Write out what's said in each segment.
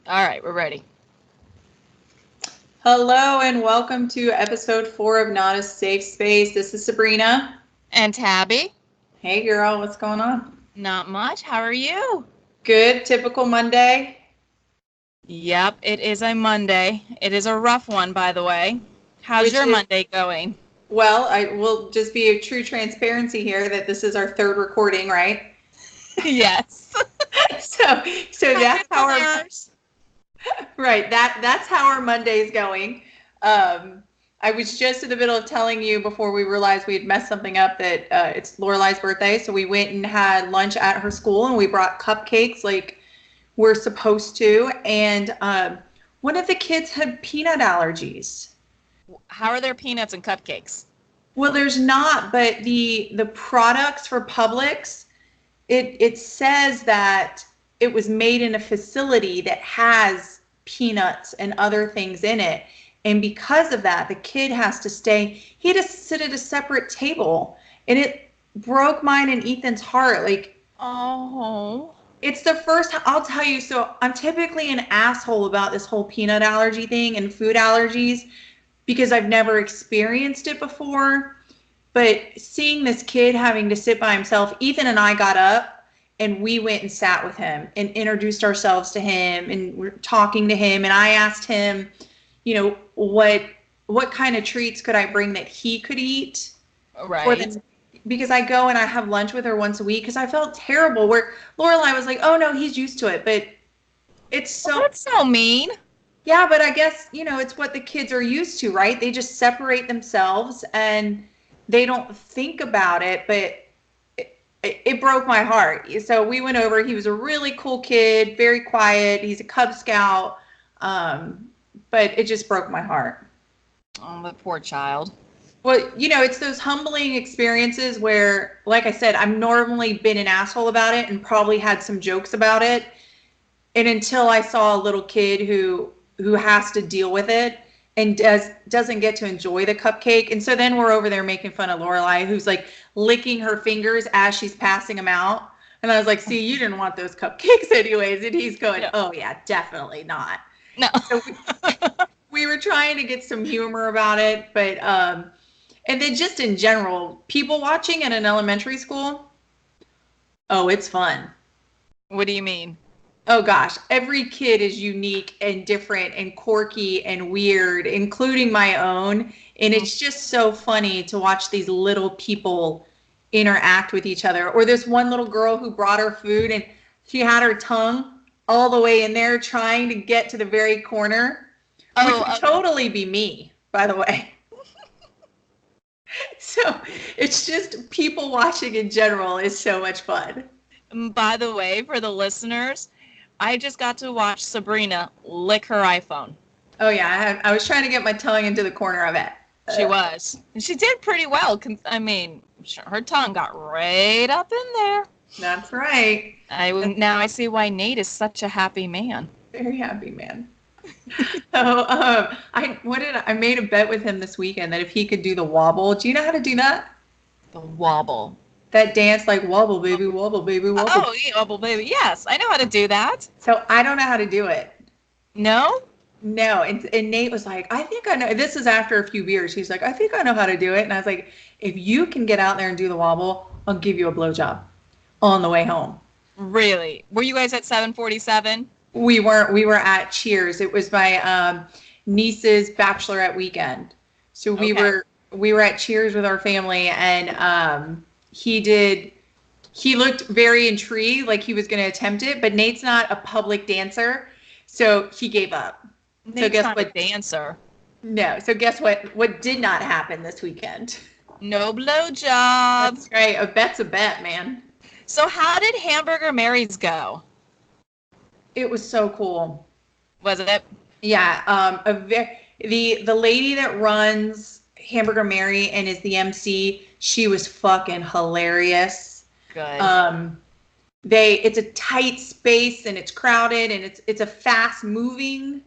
All right, we're ready. Hello and welcome to episode 4 of Not a Safe Space. This is Sabrina. And Tabby? Hey girl, what's going on? Not much. How are you? Good, typical Monday. Yep, it is a Monday. It is a rough one, by the way. How's Which your is, Monday going? well, I will just be a true transparency here that this is our third recording, right? Yes. So, so that's how Technical our errors. right that's how our Monday is going. I was just in the middle of telling you before we realized we had messed something up that it's Lorelai's birthday, so we went and had lunch at her school and we brought cupcakes like we're supposed to, and one of the kids had peanut allergies. How are there peanuts and cupcakes? Well, there's not, but the products for Publix, it says that it was made in a facility that has peanuts and other things in it. And because of that, the kid has to stay, he had to sit at a separate table. And it broke mine and Ethan's heart. Like, Oh. it's the first time, I'll tell you, so I'm typically an asshole about this whole peanut allergy thing and food allergies because I've never experienced it before. But seeing this kid having to sit by himself, Ethan and I got up and we went and sat with him and introduced ourselves to him and we're talking to him. And I asked him, what kind of treats could I bring that he could eat for Right. the, because I go and I have lunch with her once a week because I felt terrible. Where Lorelai was like, "Oh no, he's used to it," but it's Well, so that's so mean. yeah. But I guess it's what the kids are used to, right? They just separate themselves and they don't think about it. But it broke my heart. So we went over. He was a really cool kid, very quiet. He's a Cub Scout, but it just broke my heart. Oh, the poor child. Well, it's those humbling experiences where, like I said, I've normally been an asshole about it and probably had some jokes about it. And until I saw a little kid who has to deal with it and doesn't get to enjoy the cupcake. And so then we're over there making fun of Lorelai, who's like licking her fingers as she's passing them out. And I was like, "See, you didn't want those cupcakes anyways." And he's going, Yeah. "Oh yeah, definitely not." No. So we were trying to get some humor about it, but and then just in general, people watching at an elementary school, oh, it's fun. What do you mean? Oh gosh, every kid is unique and different and quirky and weird, including my own. And it's just so funny to watch these little people interact with each other. Or this one little girl who brought her food and she had her tongue all the way in there trying to get to the very corner, which Oh, would totally be me, by the way. So it's just people watching in general is so much fun. by the way, for the listeners, I just got to watch Sabrina lick her iPhone. Oh yeah, I was trying to get my tongue into the corner of it. She was. And she did pretty well. I mean, her tongue got right up in there. That's right. Now I see why Nate is such a happy man. Very happy man. So I made a bet with him this weekend that if he could do the wobble. Do you know how to do that? The wobble. That dance like wobble baby, wobble baby, wobble. Oh, yeah, wobble baby. Yes, I know how to do that. So I don't know how to do it. No? No, and Nate was like, "I think I know." This is after a few beers. He's like, "I think I know how to do it." And I was like, "If you can get out there and do the wobble, I'll give you a blowjob on the way home." Really? Were you guys at 747? We weren't. We were at Cheers. It was my niece's bachelorette weekend. So we were at Cheers with our family, and he looked very intrigued, like he was going to attempt it. But Nate's not a public dancer, so he gave up. So Nate's guess not what? a dancer. No. So guess what? What did not happen this weekend? No blowjob. That's right. A bet's a bet, man. So how did Hamburger Mary's go? It was so cool. Was it? Yeah. The lady that runs Hamburger Mary and is the MC, she was fucking hilarious. Good. It's a tight space and it's crowded and it's a fast moving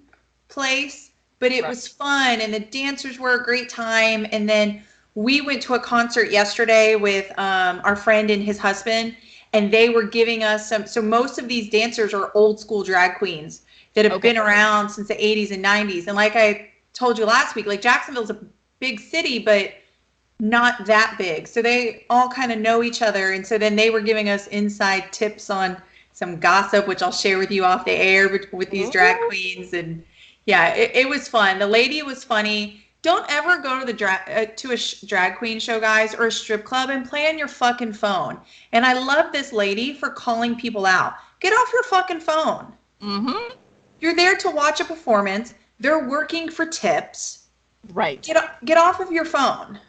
place, but it was fun and the dancers were a great time. And then we went to a concert yesterday with our friend and his husband, and they were giving us some. So most of these dancers are old school drag queens that have been around since the 80s and 90s. And like I told you last week, like Jacksonville's a big city, but not that big. So they all kind of know each other. And so then they were giving us inside tips on some gossip, which I'll share with you off the air with these drag queens. And yeah, it was fun. The lady was funny. Don't ever go to the drag queen show, guys, or a strip club and play on your fucking phone. And I love this lady for calling people out. Get off your fucking phone. Mm-hmm. You're there to watch a performance. They're working for tips. Right. Get off of your phone.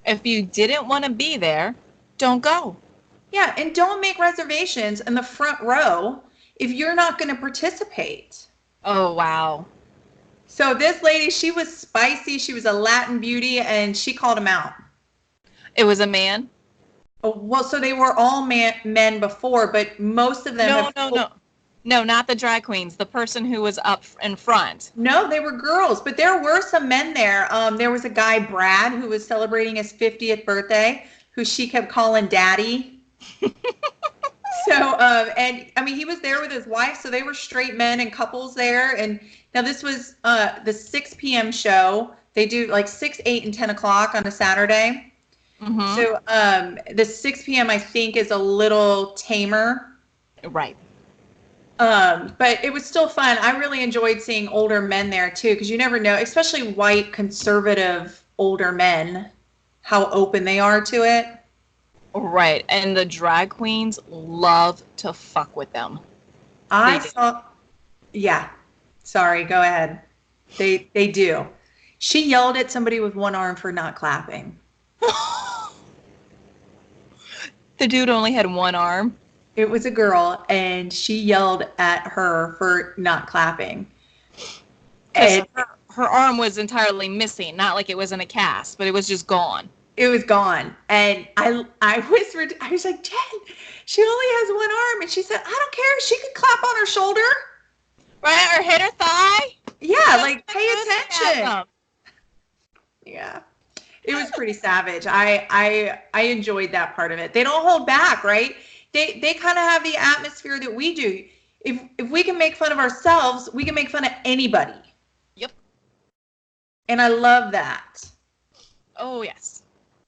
If you didn't want to be there, don't go. Yeah, and don't make reservations in the front row if you're not going to participate. Oh, wow. So this lady, she was spicy. She was a Latin beauty, and she called him out. It was a man? Oh, well, so they were all men before, but most of them... No, not the drag queens. The person who was up in front. No, they were girls, but there were some men there. There was a guy, Brad, who was celebrating his 50th birthday, who she kept calling daddy. So, and I mean, he was there with his wife, so they were straight men and couples there. And now this was the 6 p.m. show. They do like 6, 8, and 10 o'clock on a Saturday. Mm-hmm. So the 6 p.m. I think is a little tamer. Right. But it was still fun. I really enjoyed seeing older men there too, because you never know, especially white conservative older men, how open they are to it. Right, and the drag queens love to fuck with them. Yeah. Sorry, go ahead. They do. She yelled at somebody with one arm for not clapping. The dude only had one arm. It was a girl, and she yelled at her for not clapping. And her arm was entirely missing, not like it was in a cast, but it was just gone. It was gone. And I whispered, I was like, Jen, she only has one arm. And she said, I don't care. She can clap on her shoulder. Right, or hit her thigh. Yeah, like pay attention. Yeah. It was pretty savage. I enjoyed that part of it. They don't hold back, right? They kind of have the atmosphere that we do. If we can make fun of ourselves, we can make fun of anybody. Yep. And I love that. Oh, yes.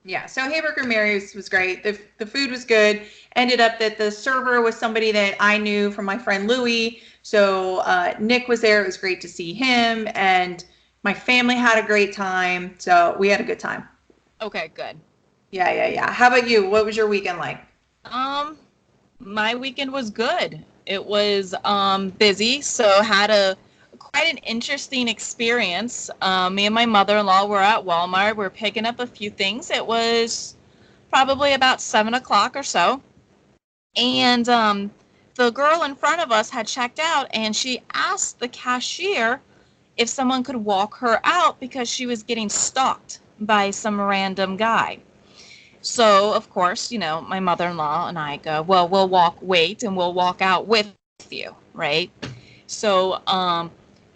Yeah, so Hayburger Mary's was great. The food was good. Ended up that the server was somebody that I knew from my friend Louie. So Nick was there. It was great to see him. And my family had a great time. So we had a good time. Okay, good. Yeah. How about you? What was your weekend like? My weekend was good. It was busy, so had quite an interesting experience. Me and my mother-in-law were at Walmart. We're picking up a few things. It was probably about 7 o'clock or so. And the girl in front of us had checked out, and she asked the cashier if someone could walk her out because she was getting stalked by some random guy. So, of course, my mother-in-law and I go, well, we'll wait, and we'll walk out with you, right? So,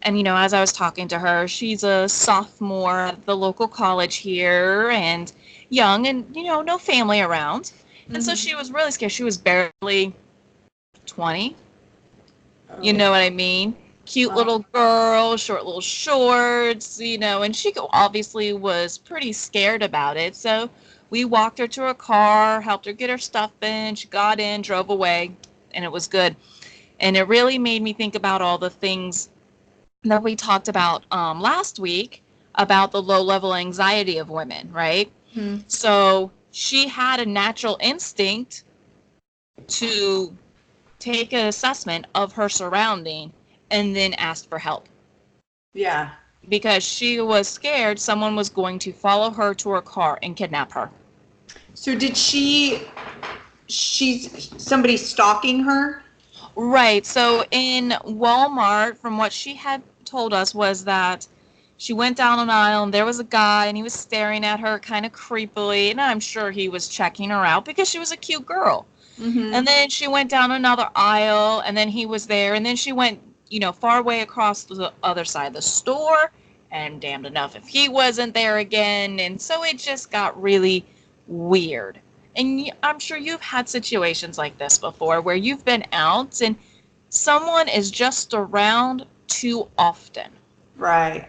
and, as I was talking to her, she's a sophomore at the local college here and young and, no family around. Mm-hmm. And so she was really scared. She was barely 20. Oh. You know what I mean? Cute little girl, short little shorts, and she obviously was pretty scared about it. So we walked her to her car, helped her get her stuff in. She got in, drove away, and it was good. And it really made me think about all the things that we talked about last week about the low-level anxiety of women, right? Mm-hmm. So she had a natural instinct to take an assessment of her surrounding and then ask for help. Yeah. Because she was scared someone was going to follow her to her car and kidnap her. So did she's somebody stalking her? Right. So in Walmart, from what she had told us, was that she went down an aisle and there was a guy and he was staring at her kind of creepily. And I'm sure he was checking her out because she was a cute girl. Mm-hmm. And then she went down another aisle and then he was there. And then she went, far away across the other side of the store. And damned enough if he wasn't there again. And so it just got really weird. And I'm sure you've had situations like this before where you've been out and someone is just around too often. Right.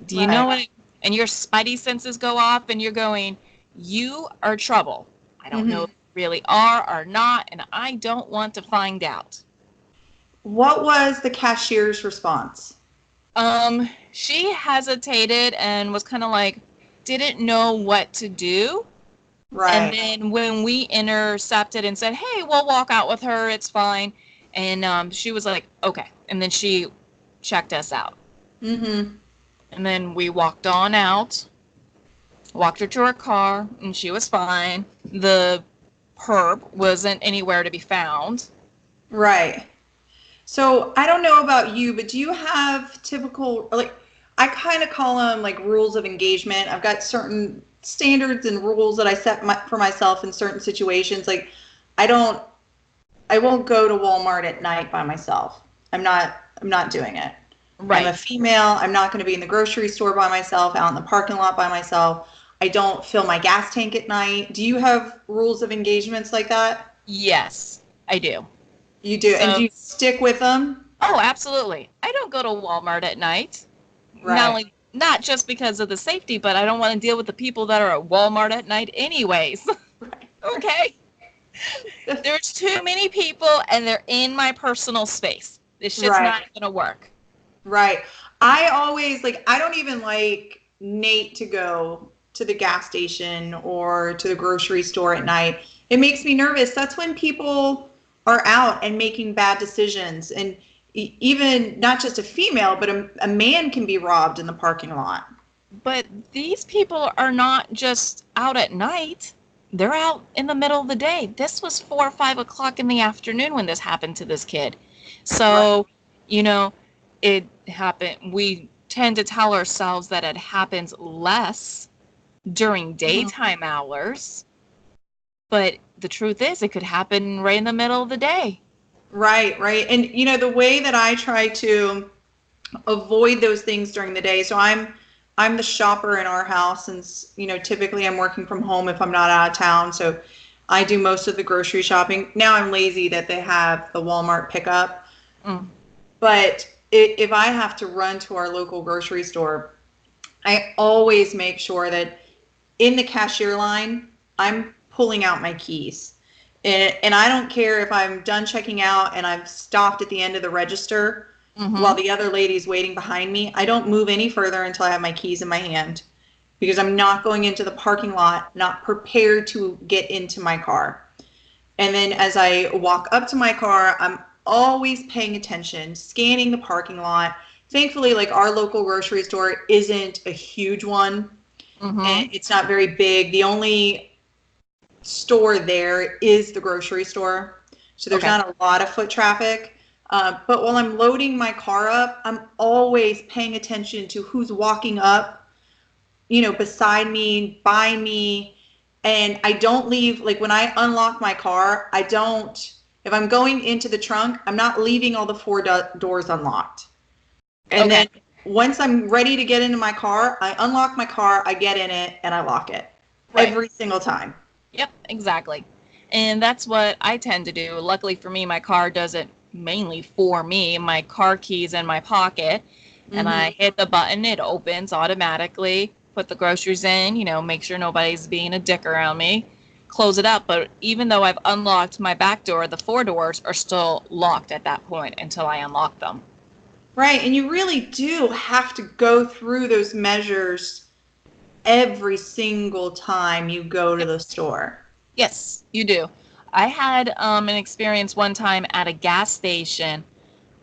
Do you know Right. what? And your spidey senses go off and you're going, you are trouble. I don't know if Hmm. you really are or not, and I don't want to find out. What was the cashier's response? She hesitated and was kind of like, didn't know what to do. And Right. then when we intercepted and said, hey, we'll walk out with her, it's fine. And she was like, okay. And then she checked us out. Hmm. And then we walked on out, walked her to her car, and she was fine. The perp wasn't anywhere to be found. Right. So I don't know about you, but do you have typical, like, I kind of call them like rules of engagement. I've got certain standards and rules that I set for myself in certain situations. Like, I don't, I won't go to Walmart at night by myself. I'm not doing it. I'm a Right. female. I'm not going to be in the grocery store by myself, out in the parking lot by myself. I don't fill my gas tank at night. Do you have rules of engagements like that? Yes, I do. You do. And do So, you stick with them? oh, absolutely. I don't go to Walmart at night. Not Right. only not just because of the safety, but I don't want to deal with the people that are at Walmart at night anyways. Right. Okay. There's too many people and they're in my personal space. This shit's Right. not going to work. Right. I always like, I don't even like Nate to go to the gas station or to the grocery store at night. It makes me nervous. That's when people are out and making bad decisions. And even not just a female, but a man can be robbed in the parking lot. But these people are not just out at night. They're out in the middle of the day. This was 4 or 5 o'clock in the afternoon when this happened to this kid. Right. So, you know, it happened. We tend to tell ourselves that it happens less during Mhm. daytime hours, but the truth is, it could happen right in the middle of the day. Right, right. And the way that I try to avoid those things during the day. So I'm the shopper in our house, and typically I'm working from home if I'm not out of town. So I do most of the grocery shopping. Now I'm lazy that they have the Walmart pickup, Mm, but if I have to run to our local grocery store, I always make sure that in the cashier line, I'm pulling out my keys. And I don't care if I'm done checking out and I've stopped at the end of the register while mm-hmm. the other lady's waiting behind me. I don't move any further until I have my keys in my hand because I'm not going into the parking lot, not prepared to get into my car. And then as I walk up to my car, I'm always paying attention, scanning the parking lot. Thankfully, like our local grocery store isn't a huge one, and Mm-hmm. it's not very big. The only store there is the grocery store. So there's Okay. not a lot of foot traffic. But while I'm loading my car up, I'm always paying attention to who's walking up, beside me, by me. And I don't leave, like when I unlock my car, if I'm going into the trunk, I'm not leaving all the four doors unlocked. And Okay. then once I'm ready to get into my car, I unlock my car, I get in it, and I lock it Right. every single time. Yep, exactly. And that's what I tend to do. Luckily for me, my car does it mainly for me. My car key's in my pocket, and Hmm. I hit the button, it opens automatically, put the groceries in, make sure nobody's being a dick around me, close it up. But even though I've unlocked my back door, the four doors are still locked at that point until I unlock them. Right. And you really do have to go through those measures every single time you go to Yep. the store. Yes, you do. I had an experience one time at a gas station.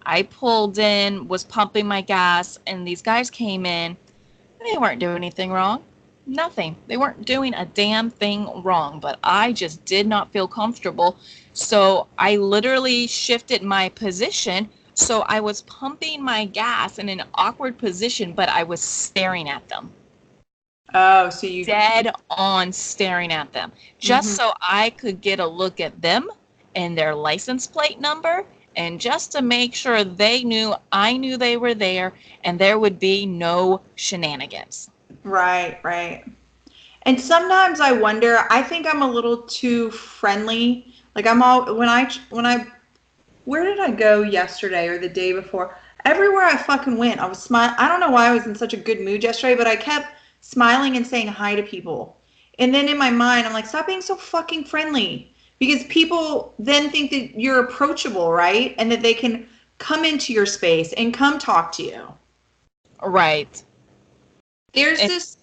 I pulled in, was pumping my gas, and these guys came in. They weren't doing anything wrong. Nothing. They weren't doing a damn thing wrong, but I just did not feel comfortable. So I literally shifted my position. So I was pumping my gas in an awkward position, but I was staring at them, Oh, so you. dead on staring at them, just Mhm. so I could get a look at them and their license plate number, and just to make sure they knew I knew they were there and there would be no shenanigans. Right, right. And sometimes I wonder, I think I'm a little too friendly. Like I'm all where did I go yesterday or the day before? Everywhere I fucking went, I was smiling. I don't know why I was in such a good mood yesterday, but I kept smiling and saying hi to people. And then in my mind, I'm like, stop being so fucking friendly. Because people then think that you're approachable, right? And that they can come into your space and come talk to you. Right. There's And, this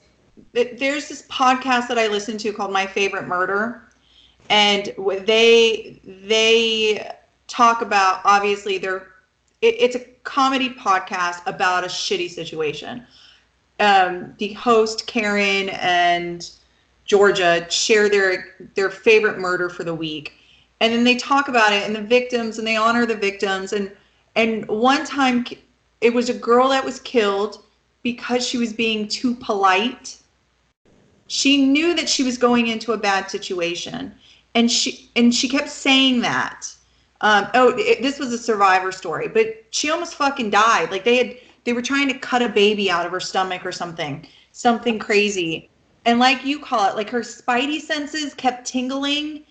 there's this podcast that I listen to called My Favorite Murder, and they talk about, obviously it's a comedy podcast about a shitty situation. The host Karen and Georgia share their favorite murder for the week, and then they talk about it and the victims, and they honor the victims. And one time it was a girl that was killed because she was being too polite. She knew that she was going into a bad situation, and she kept saying that. This was a survivor story, but she almost fucking died. Like they were trying to cut a baby out of her stomach or something crazy. And like you call it, like her spidey senses kept tingling,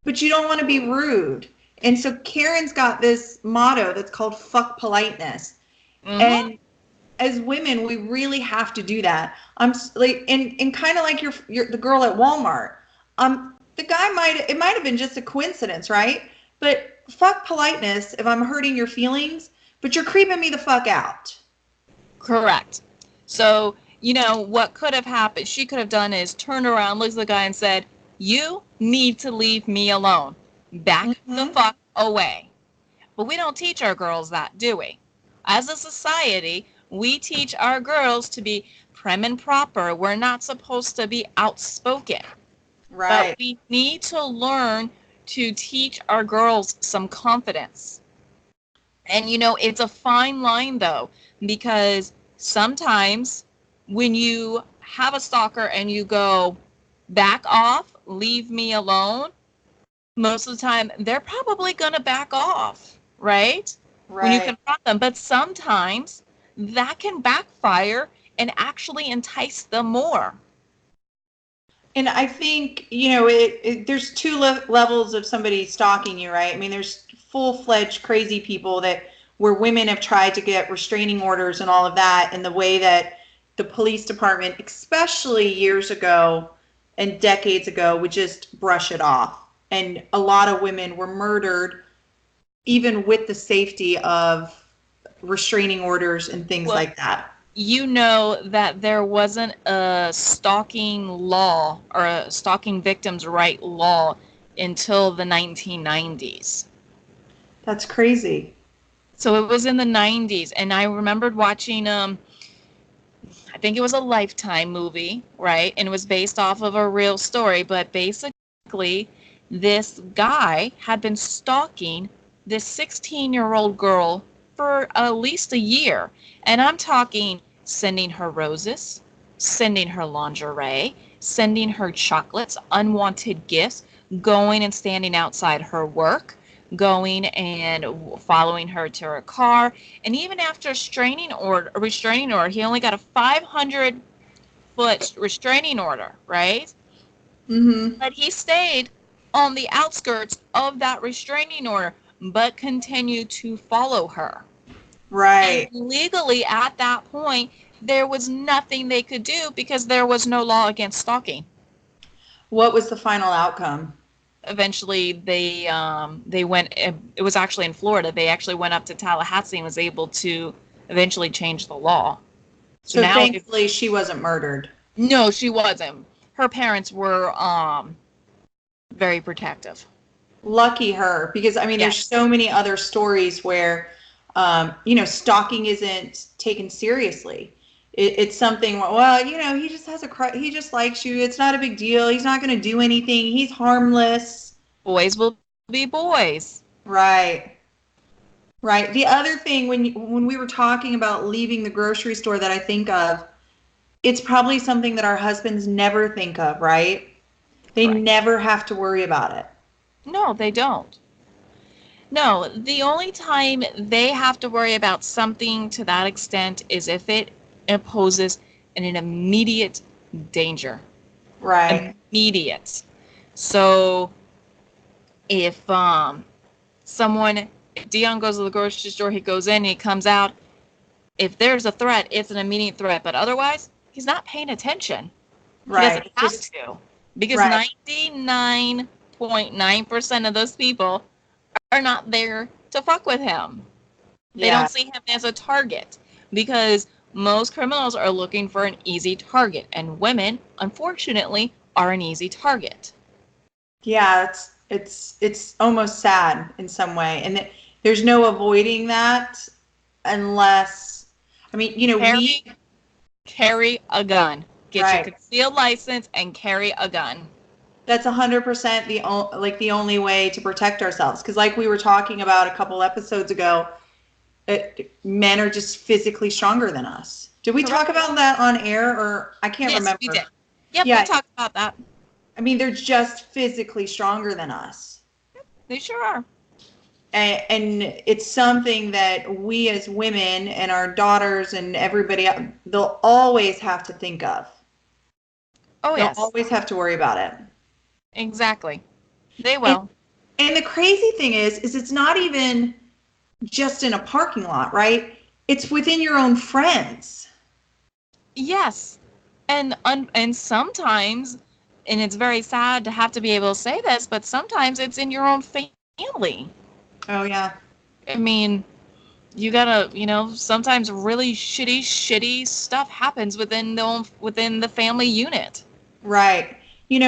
but you don't want to be rude. And so Karen's got this motto that's called "fuck politeness," mm-hmm. and as women, we really have to do that. I'm like, and kind of like you're the girl at Walmart. The guy it might have been just a coincidence, right? But fuck politeness if I'm hurting your feelings, but you're creeping me the fuck out. Correct. So, what could have happened, she could have done is turned around, looked at the guy and said, you need to leave me alone. Back the Mm-hmm. fuck away. But we don't teach our girls that, do we? As a society, we teach our girls to be prim and proper. We're not supposed to be outspoken. But Right. we need to learn to teach our girls some confidence. And it's a fine line though, because sometimes when you have a stalker and you go, back off, leave me alone, most of the time they're probably going to back off, right? When you Right. confront them. But sometimes that can backfire and actually entice them more. And I think, there's two levels of somebody stalking you, right? I mean, there's full-fledged crazy people that where women have tried to get restraining orders and all of that, and the way that the police department, especially years ago and decades ago, would just brush it off. And a lot of women were murdered even with the safety of restraining orders and things Well, like that. you know that there wasn't a stalking law or a stalking victims' right law until the 1990s. That's crazy. So it was in the 90s, and I remembered watching I think it was a Lifetime movie, right? And it was based off of a real story, but basically this guy had been stalking this 16-year-old girl for at least a year. And I'm talking sending her roses, sending her lingerie, sending her chocolates, unwanted gifts, going and standing outside her work, going and following her to her car. And even after a restraining order, he only got a 500-foot restraining order, right? Mm-hmm. But he stayed on the outskirts of that restraining order, but continued to follow her. And Right. legally, at that point, there was nothing they could do because there was no law against stalking. What was the final outcome? Eventually, they went. It was actually in Florida. They actually went up to Tallahassee and was able to eventually change the law. So So now, thankfully she wasn't murdered. no, she wasn't. Her parents were very protective. Lucky her, because I mean, there's Yes. so many other stories where, stalking isn't taken seriously. It's something, well, he just has he just likes you. It's not a big deal. He's not going to do anything. He's harmless. Boys will be boys. Right. Right. The other thing, when we were talking about leaving the grocery store, that I think of, it's probably something that our husbands never think of, right? They Right. never have to worry about it. No, they don't. No, the only time they have to worry about something to that extent is if it imposes an immediate danger. Right. Immediate. So if someone, if Dion goes to the grocery store, he goes in, he comes out. If there's a threat, it's an immediate threat. But otherwise, he's not paying attention. He doesn't Right. have Just to, because right. 99.9% of those people are not there to fuck with him. They Yeah. don't see him as a target, because most criminals are looking for an easy target, and women, unfortunately, are an easy target. Yeah, it's almost sad in some way, and there's no avoiding that unless, I mean, we Carry a gun. Get your right. concealed license and carry a gun. That's 100% the only way to protect ourselves. Because like we were talking about a couple episodes ago, men are just physically stronger than us. Did we talk Correct. about that on air, or I can't Yes, we remember? did. Yep, we Yeah, talked about that. I mean they're just physically stronger than us. They sure are. And it's something that we as women and our daughters and everybody, they'll always have to think of. Oh, They'll yes. always have to worry about it. Exactly. They And, will. and the crazy thing is it's not even just in a parking lot, right? It's within your own friends. Yes. And sometimes, and it's very sad to have to be able to say this, but sometimes it's in your own family. Oh yeah. I mean, you gotta, sometimes really shitty stuff happens within the family unit. Right. We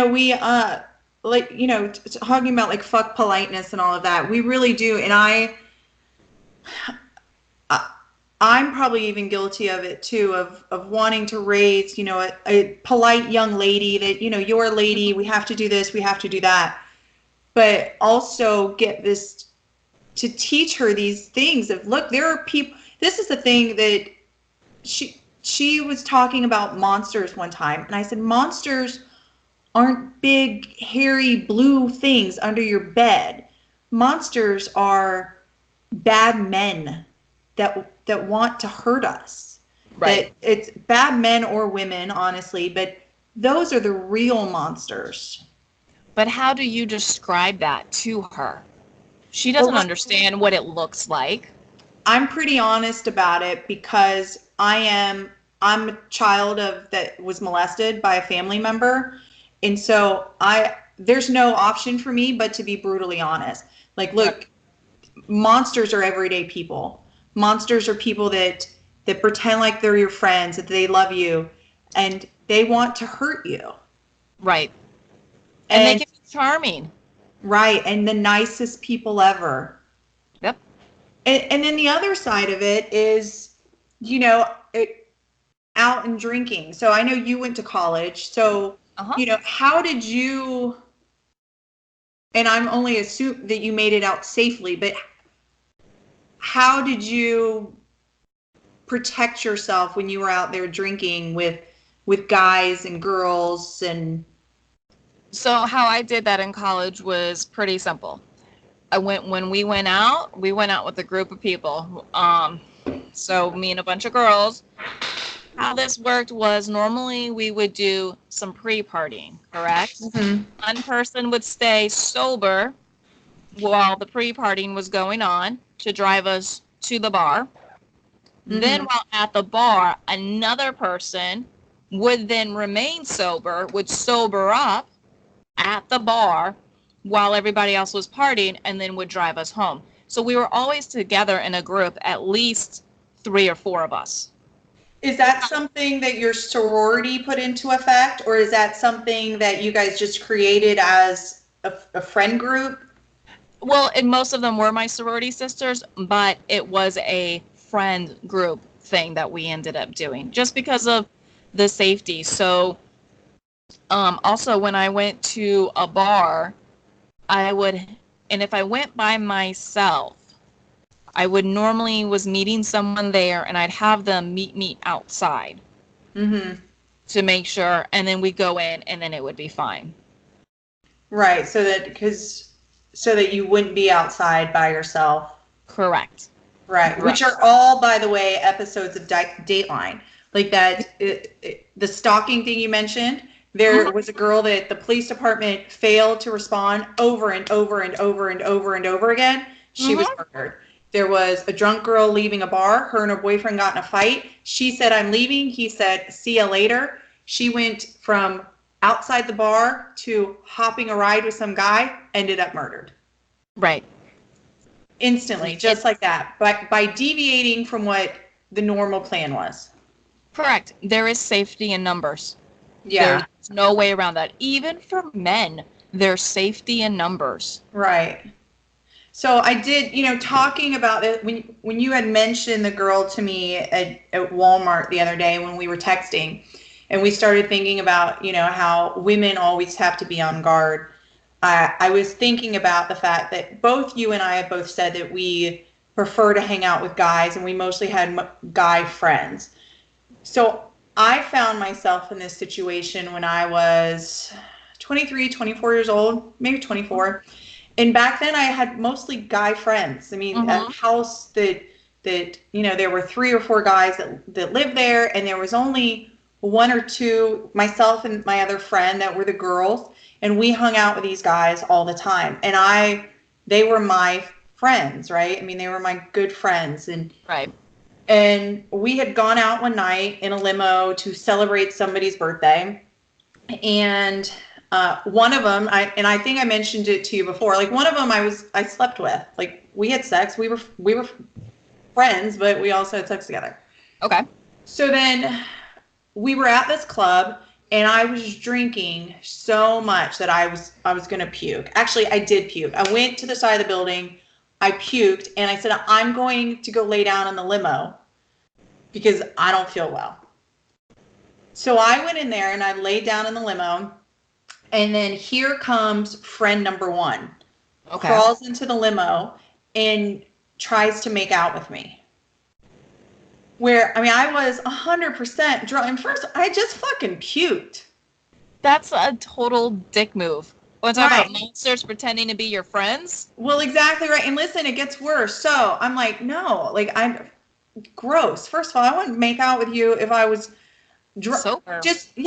like, talking about like fuck politeness and all of that. We really do. And I'm probably even guilty of it too, of wanting to raise, a polite young lady that, you're a lady, we have to do this, we have to do that. But also get this to teach her these things of, look, there are people, this is the thing that she was talking about monsters one time. And I said, monsters aren't big, hairy, blue things under your bed. Monsters are bad men that want to hurt us. Right. That it's bad men or women, honestly, but those are the real monsters. But how do you describe that to her? She Well, doesn't understand what it looks like. I'm pretty honest about it because I'm a child of that was molested by a family member. And so there's no option for me but to be brutally honest. Like, Yep. look, monsters are everyday people. Monsters are people that pretend like they're your friends, that they love you, and they want to hurt you. Right. And they And can be charming. right, and the nicest people ever. Yep. And then the other side of it is, you know, it, out and drinking. So I know you went to college. So, Uh-huh. how did you, and I'm only assuming that you made it out safely, but how did you protect yourself when you were out there drinking with guys and girls and So how I did that in college was pretty simple. When we went out with a group of people. So me and a bunch of girls. How this worked was normally we would do some pre-partying, correct? Mhm. One person would stay sober while the pre-partying was going on to drive us to the bar. Then Mhm. while at the bar, another person would then remain sober, would sober up at the bar while everybody else was partying, and then would drive us home. So we were always together in a group, at least 3 or 4 of us. Is that something that your sorority put into effect, or is that something that you guys just created as a friend group? Well, and most of them were my sorority sisters, but it was a friend group thing that we ended up doing just because of the safety. So, also when I went to a bar, I would, and if I went by myself, I would normally was meeting someone there and I'd have them meet me outside Mhm. to make sure, and then we'd go in and then it would be fine. Right, so that you wouldn't be outside by yourself. Correct. Right, Right. which are all, by the way, episodes of Dateline. Like that, the stalking thing you mentioned, There was a girl that the police department failed to respond over and over and over and over and over again. She was murdered. There was a drunk girl leaving a bar. Her and her boyfriend got in a fight. She said, I'm leaving. He said, see you later. She went from outside the bar to hopping a ride with some guy, ended up murdered. Right. Instantly, just like that. But by deviating from what the normal plan was. Correct. There is safety in numbers. Yeah. There's no way around that. Even for men, there's safety in numbers. Right. So I did, talking about it, when you had mentioned the girl to me at Walmart the other day when we were texting, and we started thinking about, how women always have to be on guard. I was thinking about the fact that both you and I have both said that we prefer to hang out with guys, and we mostly had guy friends. So I found myself in this situation when I was 23, 24 years old, maybe 24. And back then I had mostly guy friends. I mean, a house that there were 3 or 4 guys that lived there, and there was only 1 or 2, myself and my other friend, that were the girls, and we hung out with these guys all the time. And they were my friends, right? I mean, they were my good friends. And we had gone out one night in a limo to celebrate somebody's birthday. And one of them, I think I mentioned it to you before, like one of them I slept with. Like, we had sex. We were friends, but we also had sex together. Okay. So then we were at this club, and I was drinking so much that I was going to puke. Actually, I did puke. I went to the side of the building. I puked, and I said, I'm going to go lay down in the limo because I don't feel well. So I went in there, and I laid down in the limo, and then here comes friend number 1. Okay. Crawls into the limo and tries to make out with me. Where, I mean, I was 100% drunk. And first, I just fucking puked. That's a total dick move. Want to talk about monsters pretending to be your friends? Well, exactly right. And listen, it gets worse. So I'm like, no, like, I'm gross. First of all, I wouldn't make out with you if I was drunk. Sober. Just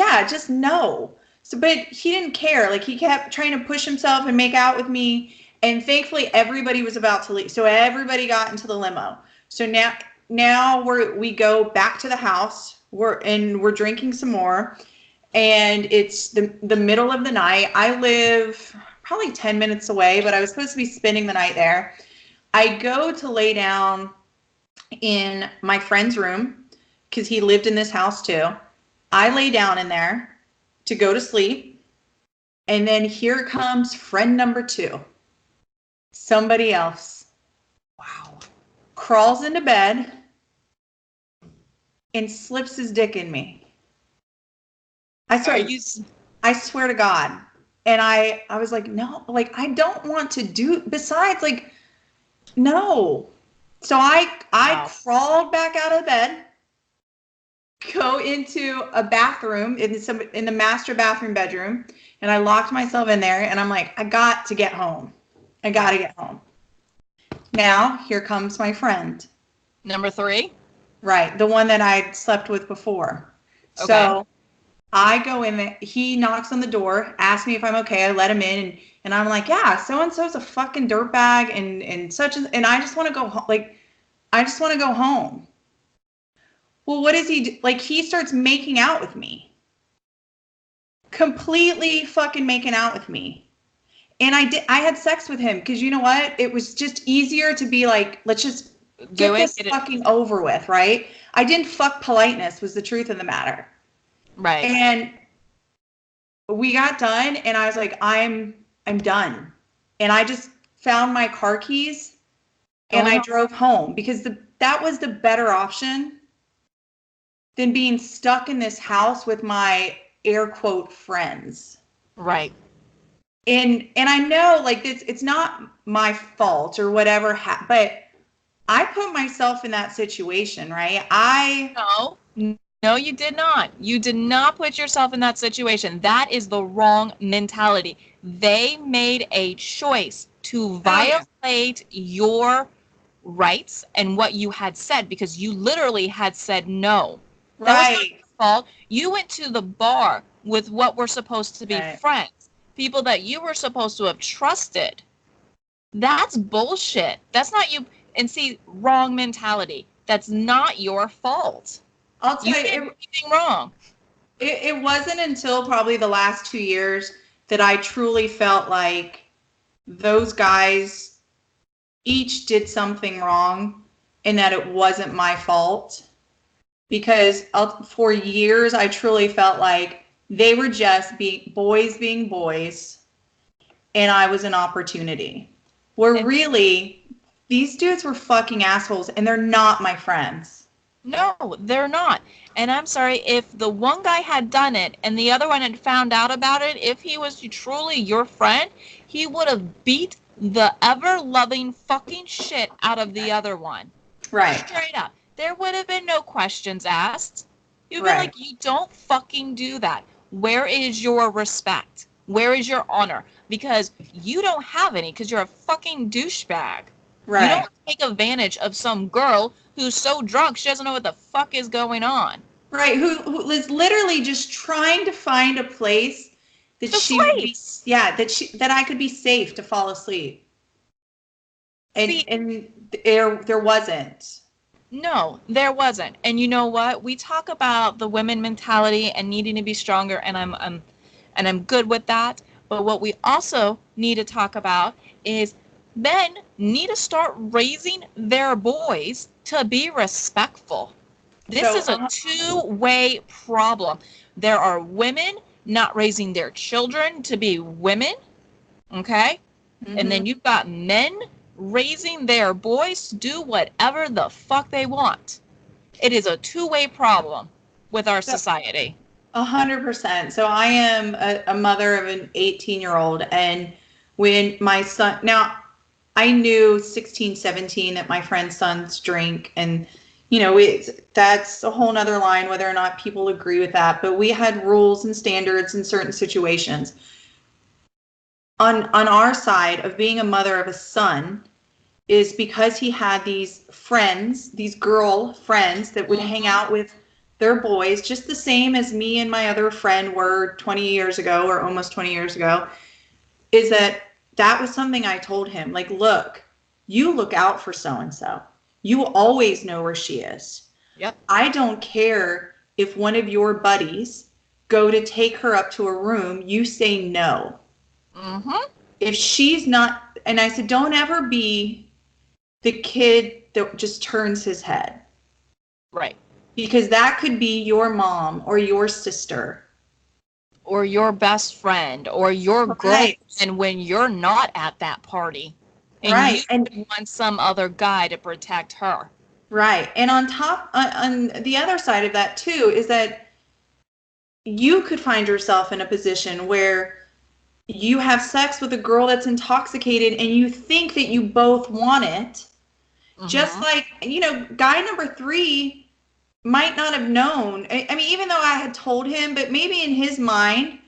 no. So, but he didn't care. Like, he kept trying to push himself and make out with me. And thankfully, everybody was about to leave. So everybody got into the limo. So now we go back to the house. We're drinking some more. And it's the middle of the night. I live probably 10 minutes away, but I was supposed to be spending the night there. I go to lay down in my friend's room because he lived in this house too. I lay down in there to go to sleep. And then here comes friend number 2. Somebody else. Wow. Crawls into bed and slips his dick in me. I swear to God. And I was like, no, like, I don't want to do, besides, like, no. So I crawled back out of bed, go into a bathroom in the master bathroom bedroom, and I locked myself in there, and I'm like, I got to get home. I got to get home. Now, here comes my friend. Number 3? Right. The one that I slept with before. Okay. So I go in there. He knocks on the door, asks me if I'm okay. I let him in, and I'm like, yeah, so-and-so's a fucking dirtbag and such, and I just want to go home. Like, I just want to go home. Well, what does he do? Like, he starts making out with me. Completely fucking making out with me. And I had sex with him because, you know what? It was just easier to be like, let's just get this fucking over with, right? I didn't fuck politeness, was the truth of the matter. Right. And we got done, and I was like, I'm done. And I just found my car keys, and I drove home because that was the better option than being stuck in this house with my air quote friends. Right. And I know, like, it's not my fault or whatever, but I put myself in that situation, right? No, you did not. You did not put yourself in that situation. That is the wrong mentality. They made a choice to violate your rights and what you had said because you literally had said no. That was not your fault. You went to the bar with what were supposed to be Right. friends, people that you were supposed to have trusted. That's bullshit. That's not you. And see, wrong mentality. That's not your fault. I'll You tell you, didn't do anything wrong. it wasn't until probably the last 2 years that I truly felt like those guys each did something wrong and that it wasn't my fault. Because for years, I truly felt like they were just being boys, and I was an opportunity. Where really, these dudes were fucking assholes, and they're not my friends. No, they're not. And I'm sorry, if the one guy had done it and the other one had found out about it, if he was truly your friend, he would have beat the ever-loving fucking shit out of the other one. Right. Straight up. There would have been no questions asked. You'd be Right. like, you don't fucking do that. Where is your respect? Where is your honor? Because you don't have any, because you're a fucking douchebag. Right. You don't take advantage of some girl who's so drunk she doesn't know what the fuck is going on. Right, who is literally just trying to find a place that To she would be, sleep. yeah, that I could be safe to fall asleep. And See, and there wasn't. no, there wasn't. And you know what? We talk about the women mentality and needing to be stronger, and I'm good with that. But what we also need to talk about is men need to start raising their boys to be respectful. This So, is a two-way problem. There are women not raising their children to be women, okay? And then you've got men raising their boys to do whatever the fuck they want. It is a two-way problem with our society. 100%. So I am a mother of an 18-year-old, and when my son, now I knew 16, 17 that my friend's sons drink, and that's a whole nother line whether or not people agree with that, but we had rules and standards in certain situations. On our side of being a mother of a son is because he had these friends, these girl friends that would hang out with their boys, just the same as me and my other friend were 20 years ago, or almost 20 years ago, is that was something I told him, like, look, you look out for so-and-so. You always know where she is. Yep. I don't care if one of your buddies go to take her up to a room, you say no. If she's not, and I said, don't ever be the kid that just turns his head. Right. Because that could be your mom or your sister. Or your best friend or your girlfriend when you're not at that party. And you want some other guy to protect her. Right. And on the other side of that too, is that you could find yourself in a position where you have sex with a girl that's intoxicated and you think that you both want it. Just like, guy number 3 might not have known. I mean, even though I had told him, but maybe in his mind,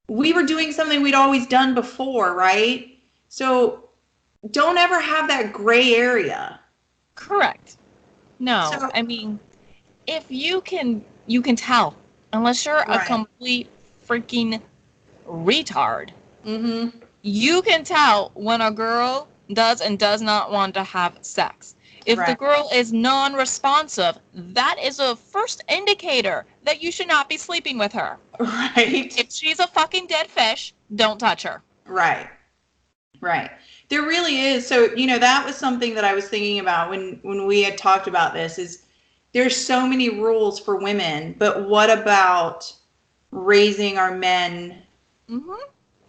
we were doing something we'd always done before, right? So don't ever have that gray area. Correct. No, so, I mean, if you can tell, unless you're a complete freaking retard. You can tell when a girl does and does not want to have sex. If the girl is non-responsive, that is a first indicator that you should not be sleeping with her. Right. If she's a fucking dead fish, don't touch her. Right. Right. There really is. So, that was something that I was thinking about when we had talked about this, is there's so many rules for women, but what about raising our men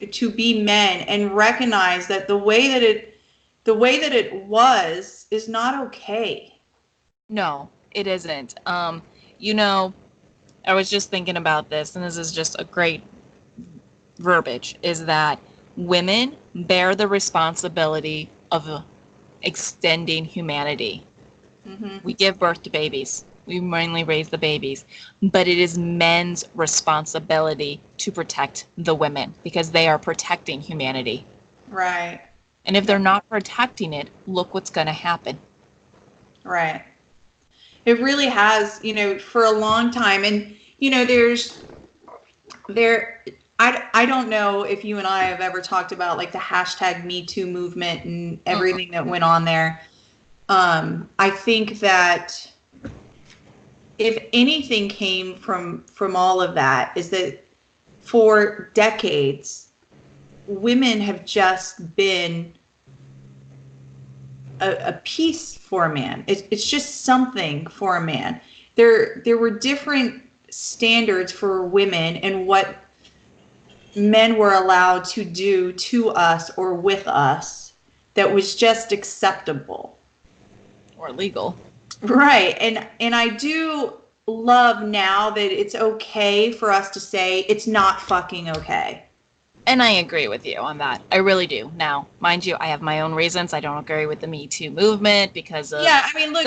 to be men and recognize that the way that it was is not okay. No, it isn't. I was just thinking about this, and this is just a great verbiage, is that women bear the responsibility of extending humanity. We give birth to babies. We mainly raise the babies. But it is men's responsibility to protect the women because they are protecting humanity. Right. And if they're not protecting it, look what's going to happen. Right. It really has, for a long time. And, there's there, I don't know if you and I have ever talked about like the hashtag Me Too movement and everything that went on there. I think that if anything came from all of that is that for decades, women have just been a piece for a man. It's just something for a man. There were different standards for women and what men were allowed to do to us or with us that was just acceptable or legal. Right. And I do love now that it's okay for us to say it's not fucking okay. And I agree with you on that. I really do. Now, mind you, I have my own reasons. I don't agree with the Me Too movement because of I mean, look,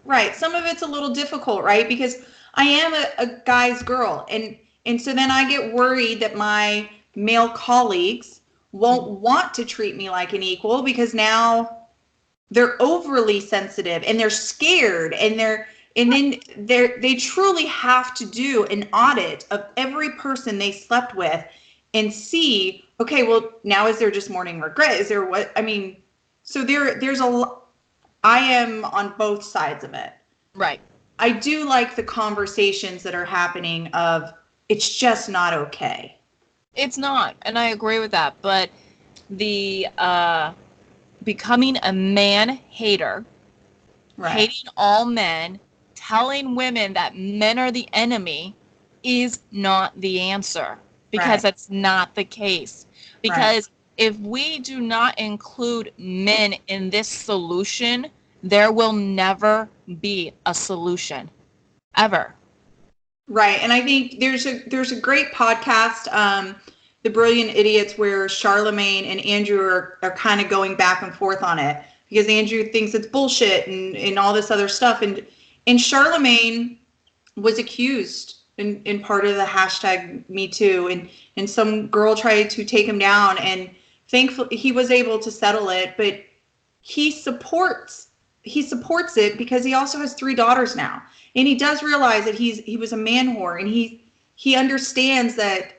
right. Some of it's a little difficult, right? Because I am a guy's girl, and so then I get worried that my male colleagues won't want to treat me like an equal because now they're overly sensitive and they're scared and they truly have to do an audit of every person they slept with and see, okay, well, now is there just morning regret? Is there what? I mean, so there's I am on both sides of it. Right. I do like the conversations that are happening of it's just not okay. It's not, and I agree with that. But the becoming a man hater, right, hating all men, telling women that men are the enemy is not the answer because right, that's not the case. Because right, if we do not include men in this solution, there will never be a solution ever. Right. And I think there's a great podcast, The Brilliant Idiots, where Charlemagne and Andrew are kind of going back and forth on it because Andrew thinks it's bullshit and all this other stuff. And Charlemagne was accused in part of the hashtag Me Too, and some girl tried to take him down, and thankfully he was able to settle it, but he supports it because he also has 3 daughters now. And he does realize that he was a man whore, and he understands that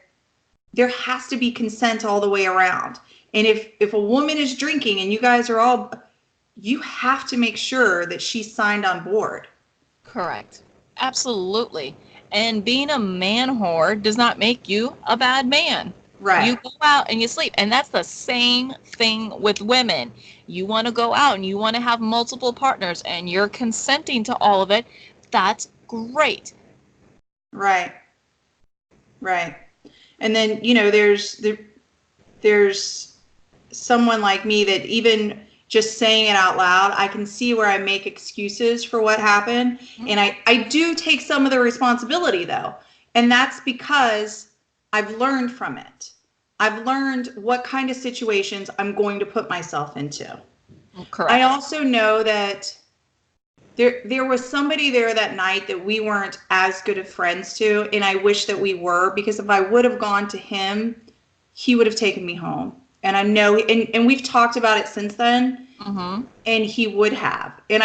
there has to be consent all the way around. And if a woman is drinking and you guys are all, you have to make sure that she's signed on board. Correct. Absolutely. And being a man whore does not make you a bad man. Right. You go out and you sleep. And that's the same thing with women. You want to go out and you want to have multiple partners and you're consenting to all of it. That's great. Right. Right. And then, there's someone like me that even just saying it out loud, I can see where I make excuses for what happened. Mm-hmm. And I do take some of the responsibility, though. And that's because I've learned from it. I've learned what kind of situations I'm going to put myself into. Correct. I also know that there was somebody there that night that we weren't as good of friends to, and I wish that we were, because if I would have gone to him, he would have taken me home. And I know, and we've talked about it since then, mm-hmm, and he would have. And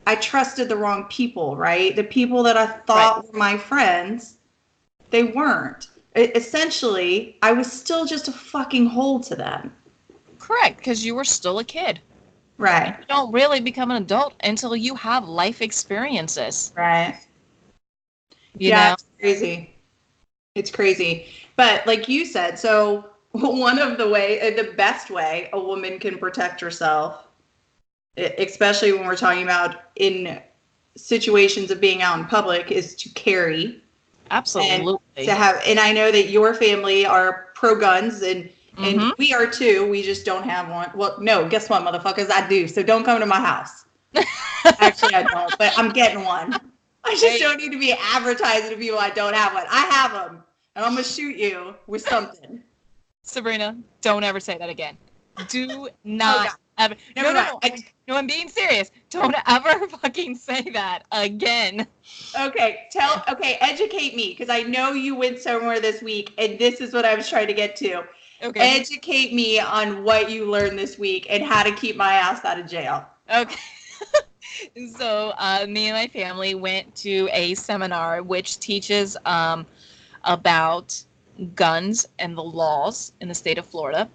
I trusted the wrong people, right? The people that I thought right were my friends, they weren't. Essentially, I was still just a fucking hole to them. Correct, because you were still a kid. Right. You don't really become an adult until you have life experiences. Right. You know? It's crazy. It's crazy. But like you said, so one of the best way a woman can protect herself, especially when we're talking about in situations of being out in public, is to carry. Absolutely. And I know that your family are pro guns and mm-hmm, we are too. We just don't have one. Well, no, guess what, motherfuckers? I do. So don't come to my house. Actually, I don't, but I'm getting one. I just don't need to be advertising to people I don't have one. I have them, and I'm going to shoot you with something. Sabrina, don't ever say that again. Do not ever. No, I'm being serious. Don't ever fucking say that again. Okay, educate me, because I know you went somewhere this week, and this is what I was trying to get to. Okay. Educate me on what you learned this week and how to keep my ass out of jail. Okay. So me and my family went to a seminar which teaches about guns and the laws in the state of Florida.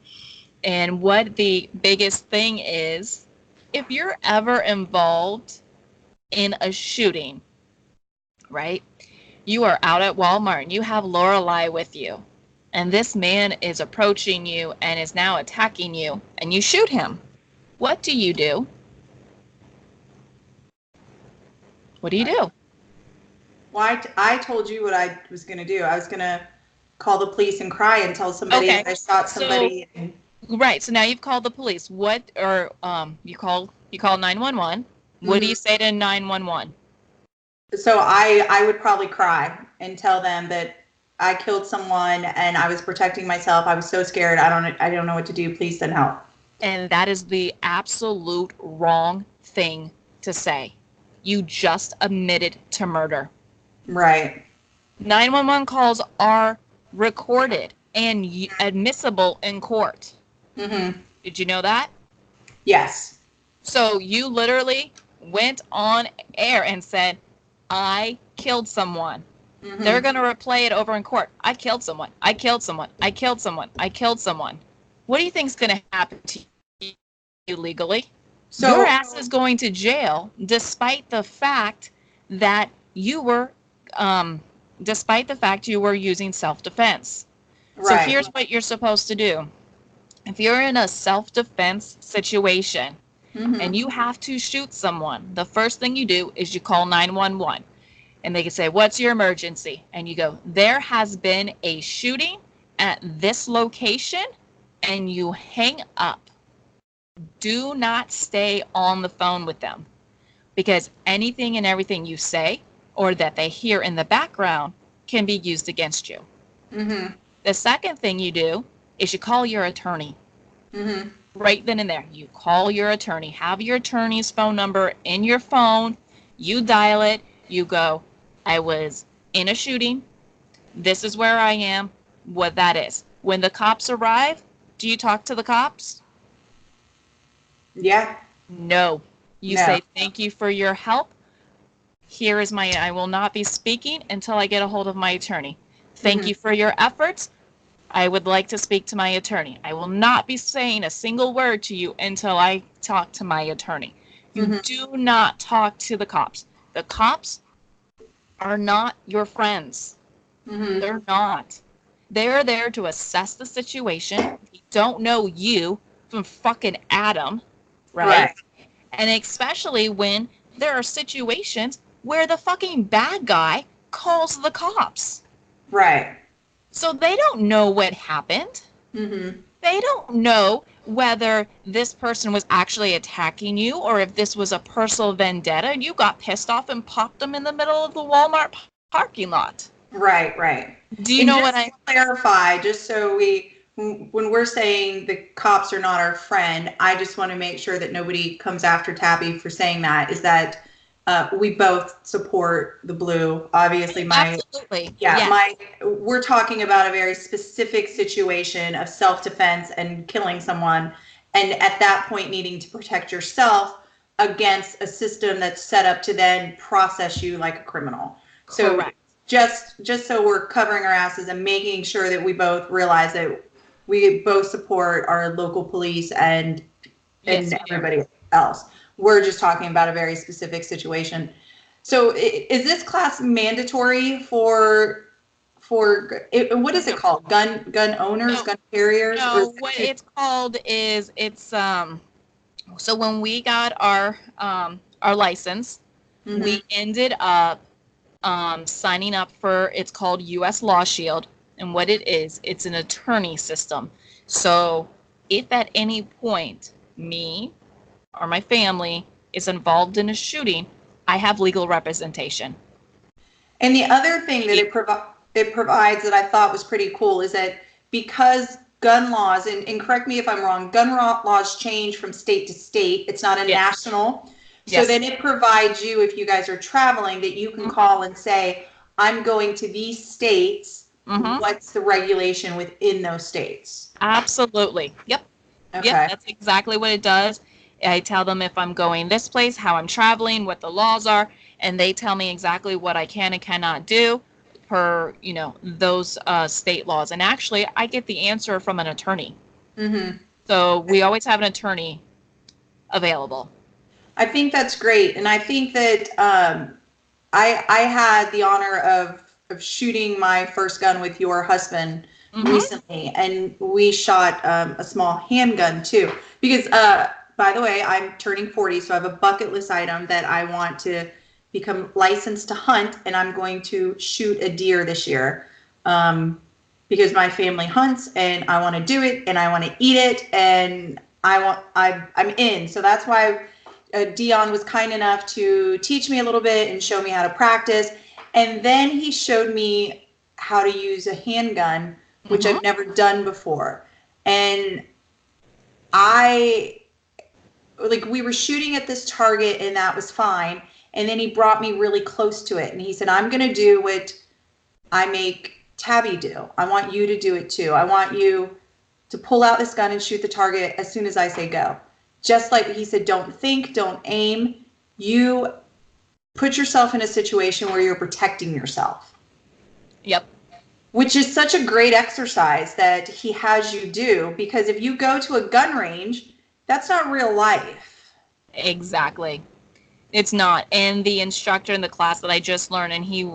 And what the biggest thing is, if you're ever involved in a shooting, right? You are out at Walmart and you have Lorelei with you. And this man is approaching you and is now attacking you, and you shoot him. What do you do? What do you do? Well, I told you what I was going to do. I was going to call the police and cry and tell somebody Okay. I shot somebody. Right. So now you've called the police. What, or you call 911. What do you say to 911? So I would probably cry and tell them that I killed someone and I was protecting myself. I was so scared. I don't know what to do. Please send help. And that is the absolute wrong thing to say. You just admitted to murder. Right. 911 calls are recorded and admissible in court. Mm-hmm. Did you know that? Yes. So you literally went on air and said, I killed someone. Mm-hmm. They're going to replay it over in court. I killed someone. I killed someone. I killed someone. I killed someone. What do you think is going to happen to you legally? So your ass is going to jail despite the fact that you were using self-defense. Right. So here's what you're supposed to do. If you're in a self-defense situation and you have to shoot someone, the first thing you do is you call 911. And they can say, what's your emergency? And you go, there has been a shooting at this location, and you hang up. Do not stay on the phone with them, because anything and everything you say or that they hear in the background can be used against you. Mm-hmm. The second thing you do is you call your attorney. Mm-hmm. Right then and there. You call your attorney. Have your attorney's phone number in your phone. You dial it. You go, I was in a shooting. This is where I am. What that is. When the cops arrive, do you talk to the cops? Yeah. No. You say, thank you for your help. Here is I will not be speaking until I get a hold of my attorney. Thank you for your efforts. I would like to speak to my attorney. I will not be saying a single word to you until I talk to my attorney. You do not talk to the cops. The cops are not your friends. They're not. They're there to assess the situation. They don't know you from fucking Adam, right? And especially when there are situations where the fucking bad guy calls the cops. Right. So they don't know what happened. They don't know whether this person was actually attacking you or if this was a personal vendetta and you got pissed off and popped them in the middle of the Walmart parking lot. Right. Do you know what I clarify, just so when we're saying the cops are not our friend, I just want to make sure that nobody comes after Tabby for saying that, is that we both support the blue. Obviously, absolutely. We're talking about a very specific situation of self-defense and killing someone, and at that point needing to protect yourself against a system that's set up to then process you like a criminal. Correct. So just so we're covering our asses and making sure that we both realize that we both support our local police and everybody else. We're just talking about a very specific situation. So is this class mandatory for what is it called? Gun owners, gun carriers? No, what it's called is so when we got our license, we ended up signing up for, it's called U.S. Law Shield. And what it is, it's an attorney system. So if at any point me or my family is involved in a shooting, I have legal representation. And the other thing that it provides that I thought was pretty cool is that because gun laws, and correct me if I'm wrong, gun laws change from state to state. It's not a national. So then it provides you, if you guys are traveling, that you can call and say, I'm going to these states. What's the regulation within those states? Absolutely. Yep. Okay. Yep, that's exactly what it does. I tell them if I'm going this place, how I'm traveling, what the laws are, and they tell me exactly what I can and cannot do. per, those state laws. And actually, I get the answer from an attorney. Mm-hmm. So we always have an attorney available. I think that's great. And I think that I had the honor of shooting my first gun with your husband recently, and we shot a small handgun too. Because, by the way, I'm turning 40, so I have a bucket list item that I want to become licensed to hunt, and I'm going to shoot a deer this year. Because my family hunts, and I want to do it, and I want to eat it, and I'm in. So that's why Dion was kind enough to teach me a little bit and show me how to practice. And then he showed me how to use a handgun, which I've never done before. And we were shooting at this target, and that was fine. And then he brought me really close to it. And he said, I'm going to do what I make Tabby do. I want you to do it too. I want you to pull out this gun and shoot the target as soon as I say go. Just like he said, don't think, don't aim. You put yourself in a situation where you're protecting yourself. Yep. Which is such a great exercise that he has you do, because if you go to a gun range, that's not real life. Exactly. It's not. And the instructor in the class that I just learned, and he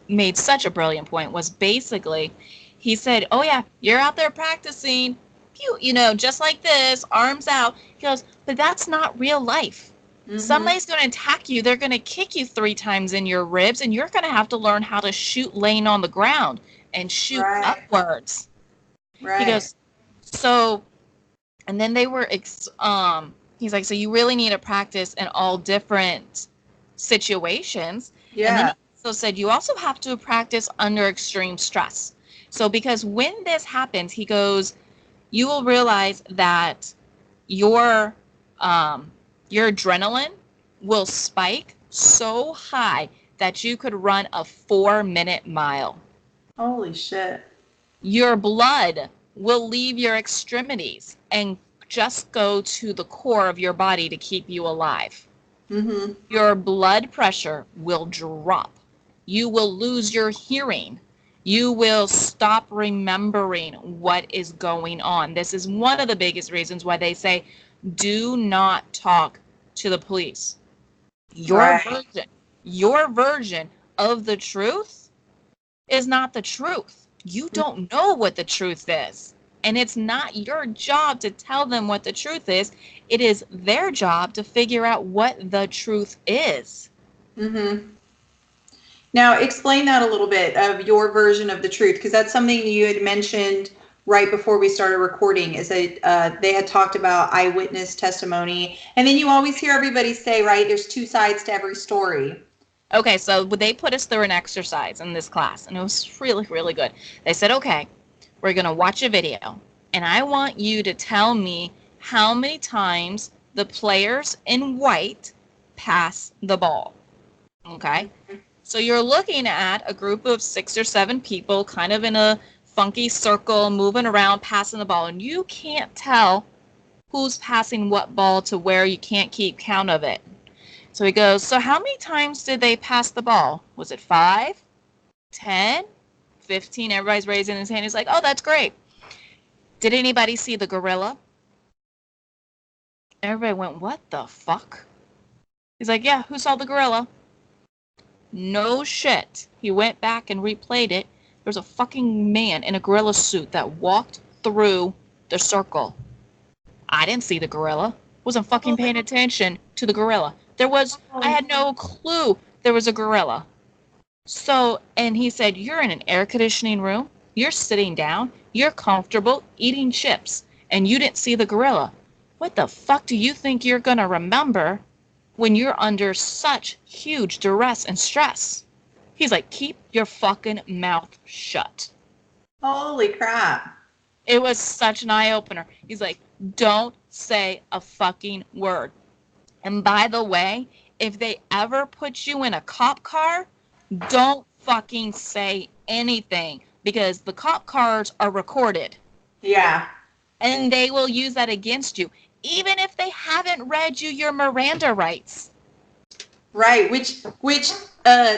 made such a brilliant point, was basically, he said, oh yeah, you're out there practicing, just like this, arms out. He goes, but that's not real life. Somebody's going to attack you. They're going to kick you 3 times in your ribs, and you're going to have to learn how to shoot laying on the ground and shoot upwards. Right. He goes, so, and then they were, he's like, so you really need to practice in all different situations. Yeah. And then he also said, you also have to practice under extreme stress. So because when this happens, he goes, you will realize that your adrenaline will spike so high that you could run a 4-minute mile. Holy shit. Your blood will leave your extremities and just go to the core of your body to keep you alive. Your blood pressure will drop. You will lose your hearing. You will stop remembering what is going on. This is one of the biggest reasons why they say, do not talk to the police. Your version of the truth is not the truth. You don't know what the truth is. And it's not your job to tell them what the truth is. It is their job to figure out what the truth is. Now, explain that a little bit of your version of the truth, because that's something you had mentioned right before we started recording, is that they had talked about eyewitness testimony. And then you always hear everybody say, right, there's 2 sides to every story. Okay, so they put us through an exercise in this class, and it was really, really good. They said, okay, we're going to watch a video, and I want you to tell me how many times the players in white pass the ball. Okay? So you're looking at a group of 6 or 7 people kind of in a funky circle, moving around, passing the ball, and you can't tell who's passing what ball to where. You can't keep count of it. So he goes, so how many times did they pass the ball? Was it 5, 10, 15? Everybody's raising his hand. He's like, oh, that's great. Did anybody see the gorilla? Everybody went, what the fuck? He's like, yeah, who saw the gorilla? No shit. He went back and replayed it. There was a fucking man in a gorilla suit that walked through the circle. I didn't see the gorilla. Wasn't fucking paying attention to the gorilla. I had no clue there was a gorilla. So, and he said, you're in an air conditioning room. You're sitting down. You're comfortable eating chips. And you didn't see the gorilla. What the fuck do you think you're going to remember when you're under such huge duress and stress? He's like, keep your fucking mouth shut. Holy crap. It was such an eye-opener. He's like, don't say a fucking word. And by the way, if they ever put you in a cop car, don't fucking say anything, because the cop cars are recorded. Yeah. And they will use that against you, even if they haven't read you your Miranda rights. Right, which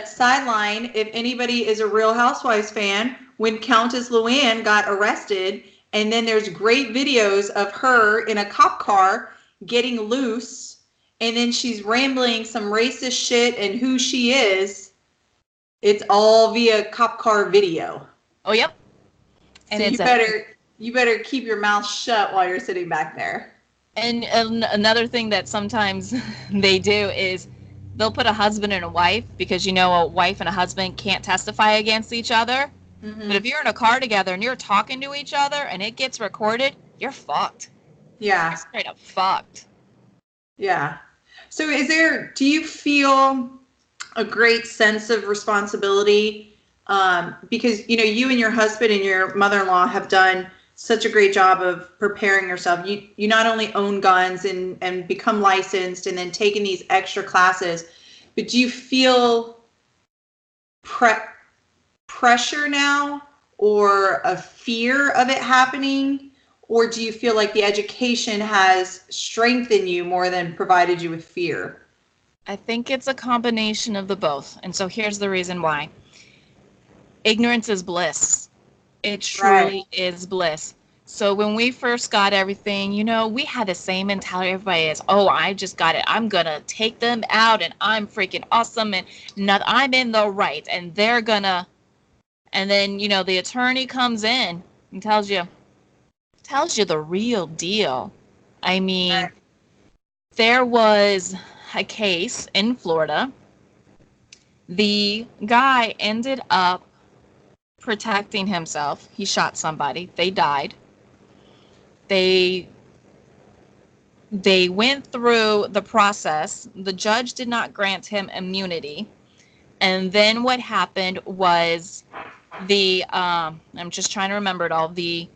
sideline, if anybody is a Real Housewives fan, when Countess Luann got arrested, and then there's great videos of her in a cop car getting loose, and then she's rambling some racist shit and who she is. It's all via cop car video. Oh, yep. And so you better keep your mouth shut while you're sitting back there. And another thing that sometimes they do is they'll put a husband and a wife, because a wife and a husband can't testify against each other. Mm-hmm. But if you're in a car together and you're talking to each other and it gets recorded, you're fucked. Yeah. You're straight up fucked. Yeah. So do you feel a great sense of responsibility? Because, you and your husband and your mother-in-law have done such a great job of preparing yourself. You not only own guns and become licensed and then taking these extra classes, but do you feel pressure now, or a fear of it happening? Or do you feel like the education has strengthened you more than provided you with fear? I think it's a combination of the both. And so here's the reason why. Ignorance is bliss. It truly is bliss. So when we first got everything, we had the same mentality everybody is. Oh, I just got it. I'm going to take them out and I'm freaking awesome and I'm in the right and they're going to. And then, the attorney comes in and tells you the real deal. I mean, there was a case in Florida. The guy ended up protecting himself. He shot somebody. They died. They went through the process. The judge did not grant him immunity. And then what happened was I'm just trying to remember it all. They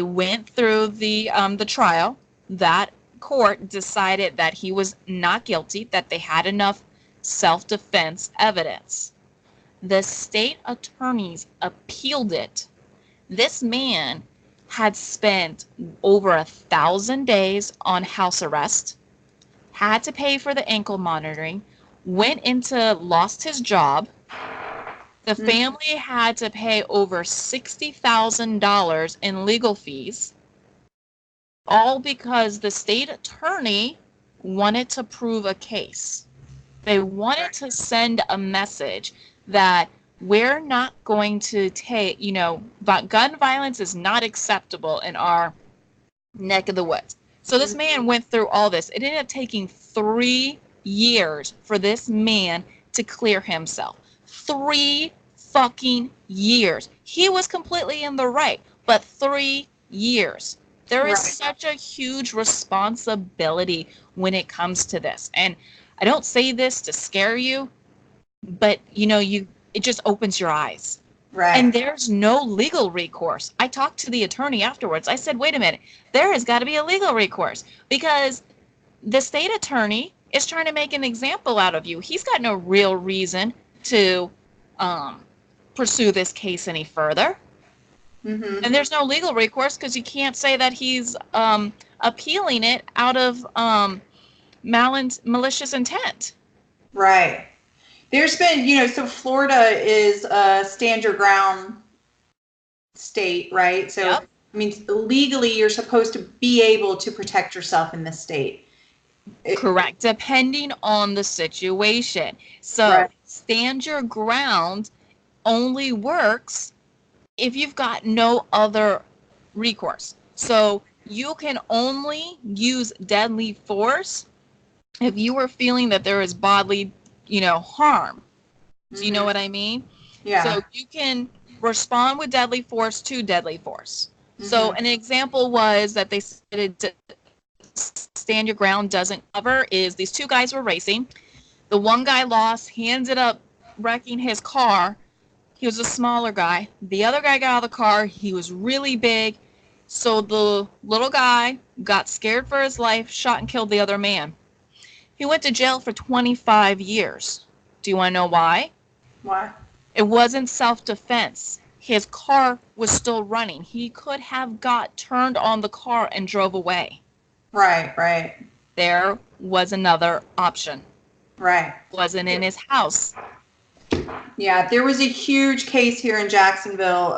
went through the trial. That court decided that he was not guilty, that they had enough self-defense evidence. The state attorneys appealed it. This man had spent over 1,000 days on house arrest, had to pay for the ankle monitoring, lost his job. The family had to pay over $60,000 in legal fees, all because the state attorney wanted to prove a case. They wanted to send a message that we're not going to take, but gun violence is not acceptable in our neck of the woods. So this man went through all this. It ended up taking 3 years for this man to clear himself. 3 fucking years. He was completely in the right, but 3 years. There is such a huge responsibility when it comes to this. And I don't say this to scare you, but it just opens your eyes. Right. And there's no legal recourse. I talked to the attorney afterwards. I said, wait a minute, there has got to be a legal recourse, because the state attorney is trying to make an example out of you. He's got no real reason to pursue this case any further. Mm-hmm. And there's no legal recourse because you can't say that he's appealing it out of malicious intent. Right. There's been, so Florida is a stand your ground state, right? So, yep. I mean, legally, you're supposed to be able to protect yourself in this state. Correct. Depending on the situation. So, stand your ground only works if you've got no other recourse. So, you can only use deadly force if you are feeling that there is bodily harm. Do you know what I mean? Yeah. So you can respond with deadly force to deadly force. Mm-hmm. So an example was that they said stand your ground doesn't cover is these 2 guys were racing. The one guy lost. He ended up wrecking his car. He was a smaller guy. The other guy got out of the car. He was really big. So the little guy got scared for his life, shot and killed the other man. He went to jail for 25 years. Do you want to know why? Why? It wasn't self-defense. His car was still running. He could have turned on the car and drove away. Right. There was another option. Right. Wasn't in his house. Yeah, there was a huge case here in Jacksonville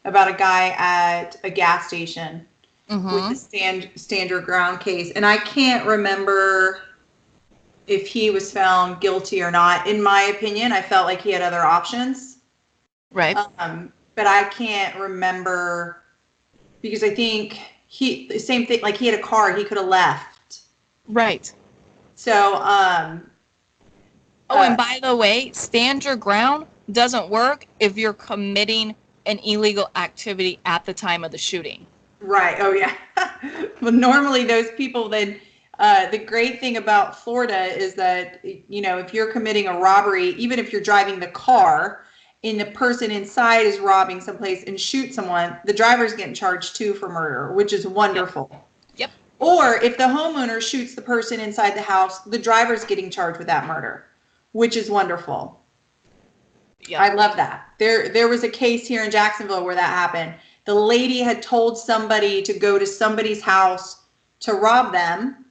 about a guy at a gas station with the stand your ground case, and I can't remember if he was found guilty or not. In my opinion, I felt like he had other options. Right. But I can't remember because I think the same thing, like he had a car, he could have left. Right. So, and by the way, stand your ground doesn't work if you're committing an illegal activity at the time of the shooting. Right. Oh, yeah. Well, normally those people then, the great thing about Florida is that, if you're committing a robbery, even if you're driving the car and the person inside is robbing someplace and shoot someone, the driver's getting charged too for murder, which is wonderful. Yep. Or if the homeowner shoots the person inside the house, the driver's getting charged with that murder, which is wonderful. Yep. I love that. There was a case here in Jacksonville where that happened. The lady had told somebody to go to somebody's house to rob them.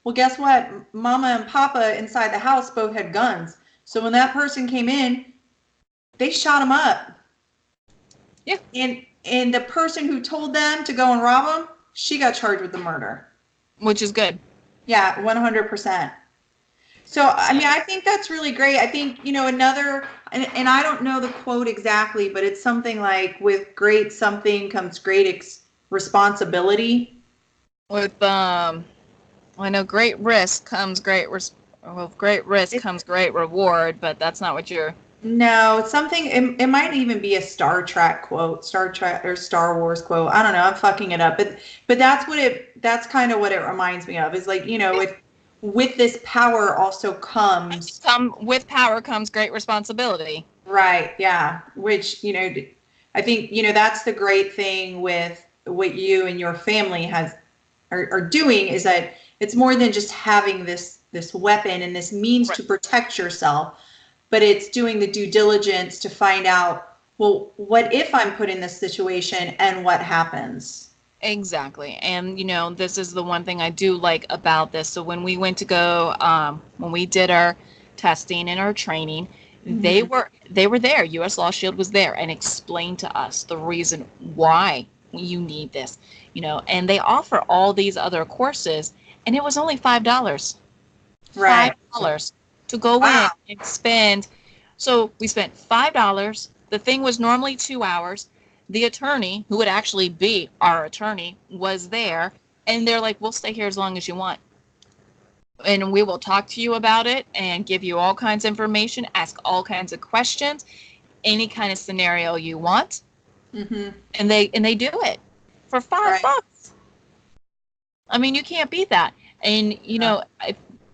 Well, guess what? Mama and Papa inside the house both had guns. So when that person came in, they shot them up. Yeah. And the person who told them to go and rob them, she got charged with the murder. Which is good. Yeah, 100%. So, I mean, I think that's really great. I think, another, and I don't know the quote exactly, but it's something like, with great something comes great responsibility. With, I know great risk comes great, great risk comes great reward, but that's not what you're. No, it's something, it might even be a Star Trek quote, Star Trek or Star Wars quote. I don't know, I'm fucking it up. But that's kind of what it reminds me of, is like, with this power also comes. With power comes great responsibility. Right, yeah. Which, I think, that's the great thing with what you and your family are doing, is that it's more than just having this weapon and this means to protect yourself, but it's doing the due diligence to find out, well, what if I'm put in this situation and what happens? Exactly. And, this is the one thing I do like about this. So when we went to go, when we did our testing and our training, they were there. U.S. Law Shield was there and explained to us the reason why you need this, and they offer all these other courses, and it was only $5. Right. $5 to go in and spend. So we spent $5. The thing was normally 2 hours. The attorney, who would actually be our attorney, was there, and they're like, we'll stay here as long as you want. And we will talk to you about it and give you all kinds of information, ask all kinds of questions, any kind of scenario you want. And they do it for $5. I mean, you can't beat that. And,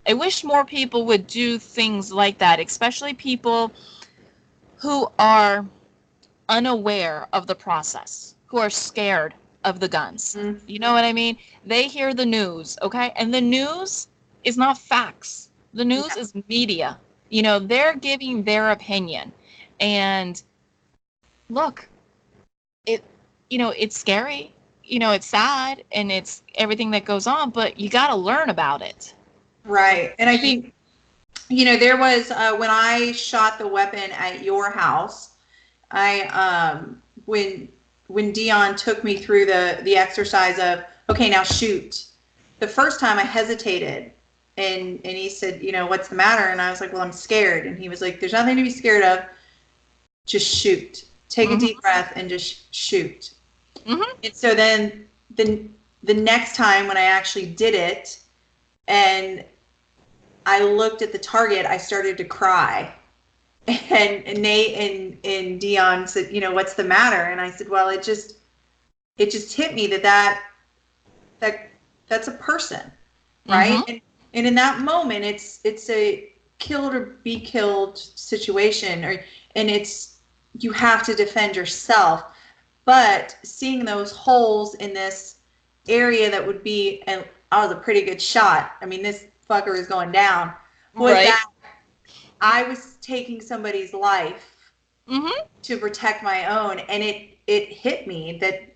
I wish more people would do things like that, especially people who are unaware of the process, who are scared of the guns. You know what I mean? They hear the news, okay? And the news is not facts. The news is media. They're giving their opinion. And look, it's scary. It's sad, and it's everything that goes on, but you got to learn about it. Right. And I think, there was, when I shot the weapon at your house, when Dion took me through the exercise of, okay, now shoot. The first time I hesitated, and he said, what's the matter? And I was like, well, I'm scared. And he was like, there's nothing to be scared of. Just shoot. Take a deep breath and just shoot. And so then the next time when I actually did it and I looked at the target, I started to cry. And Nate and Dion said, what's the matter? And I said, well, it just hit me that's a person, right? And in that moment, it's a killed or be killed situation, and you have to defend yourself. But seeing those holes in this area that would be, and I was a pretty good shot. I mean, this fucker is going down. That I was taking somebody's life to protect my own, and it hit me that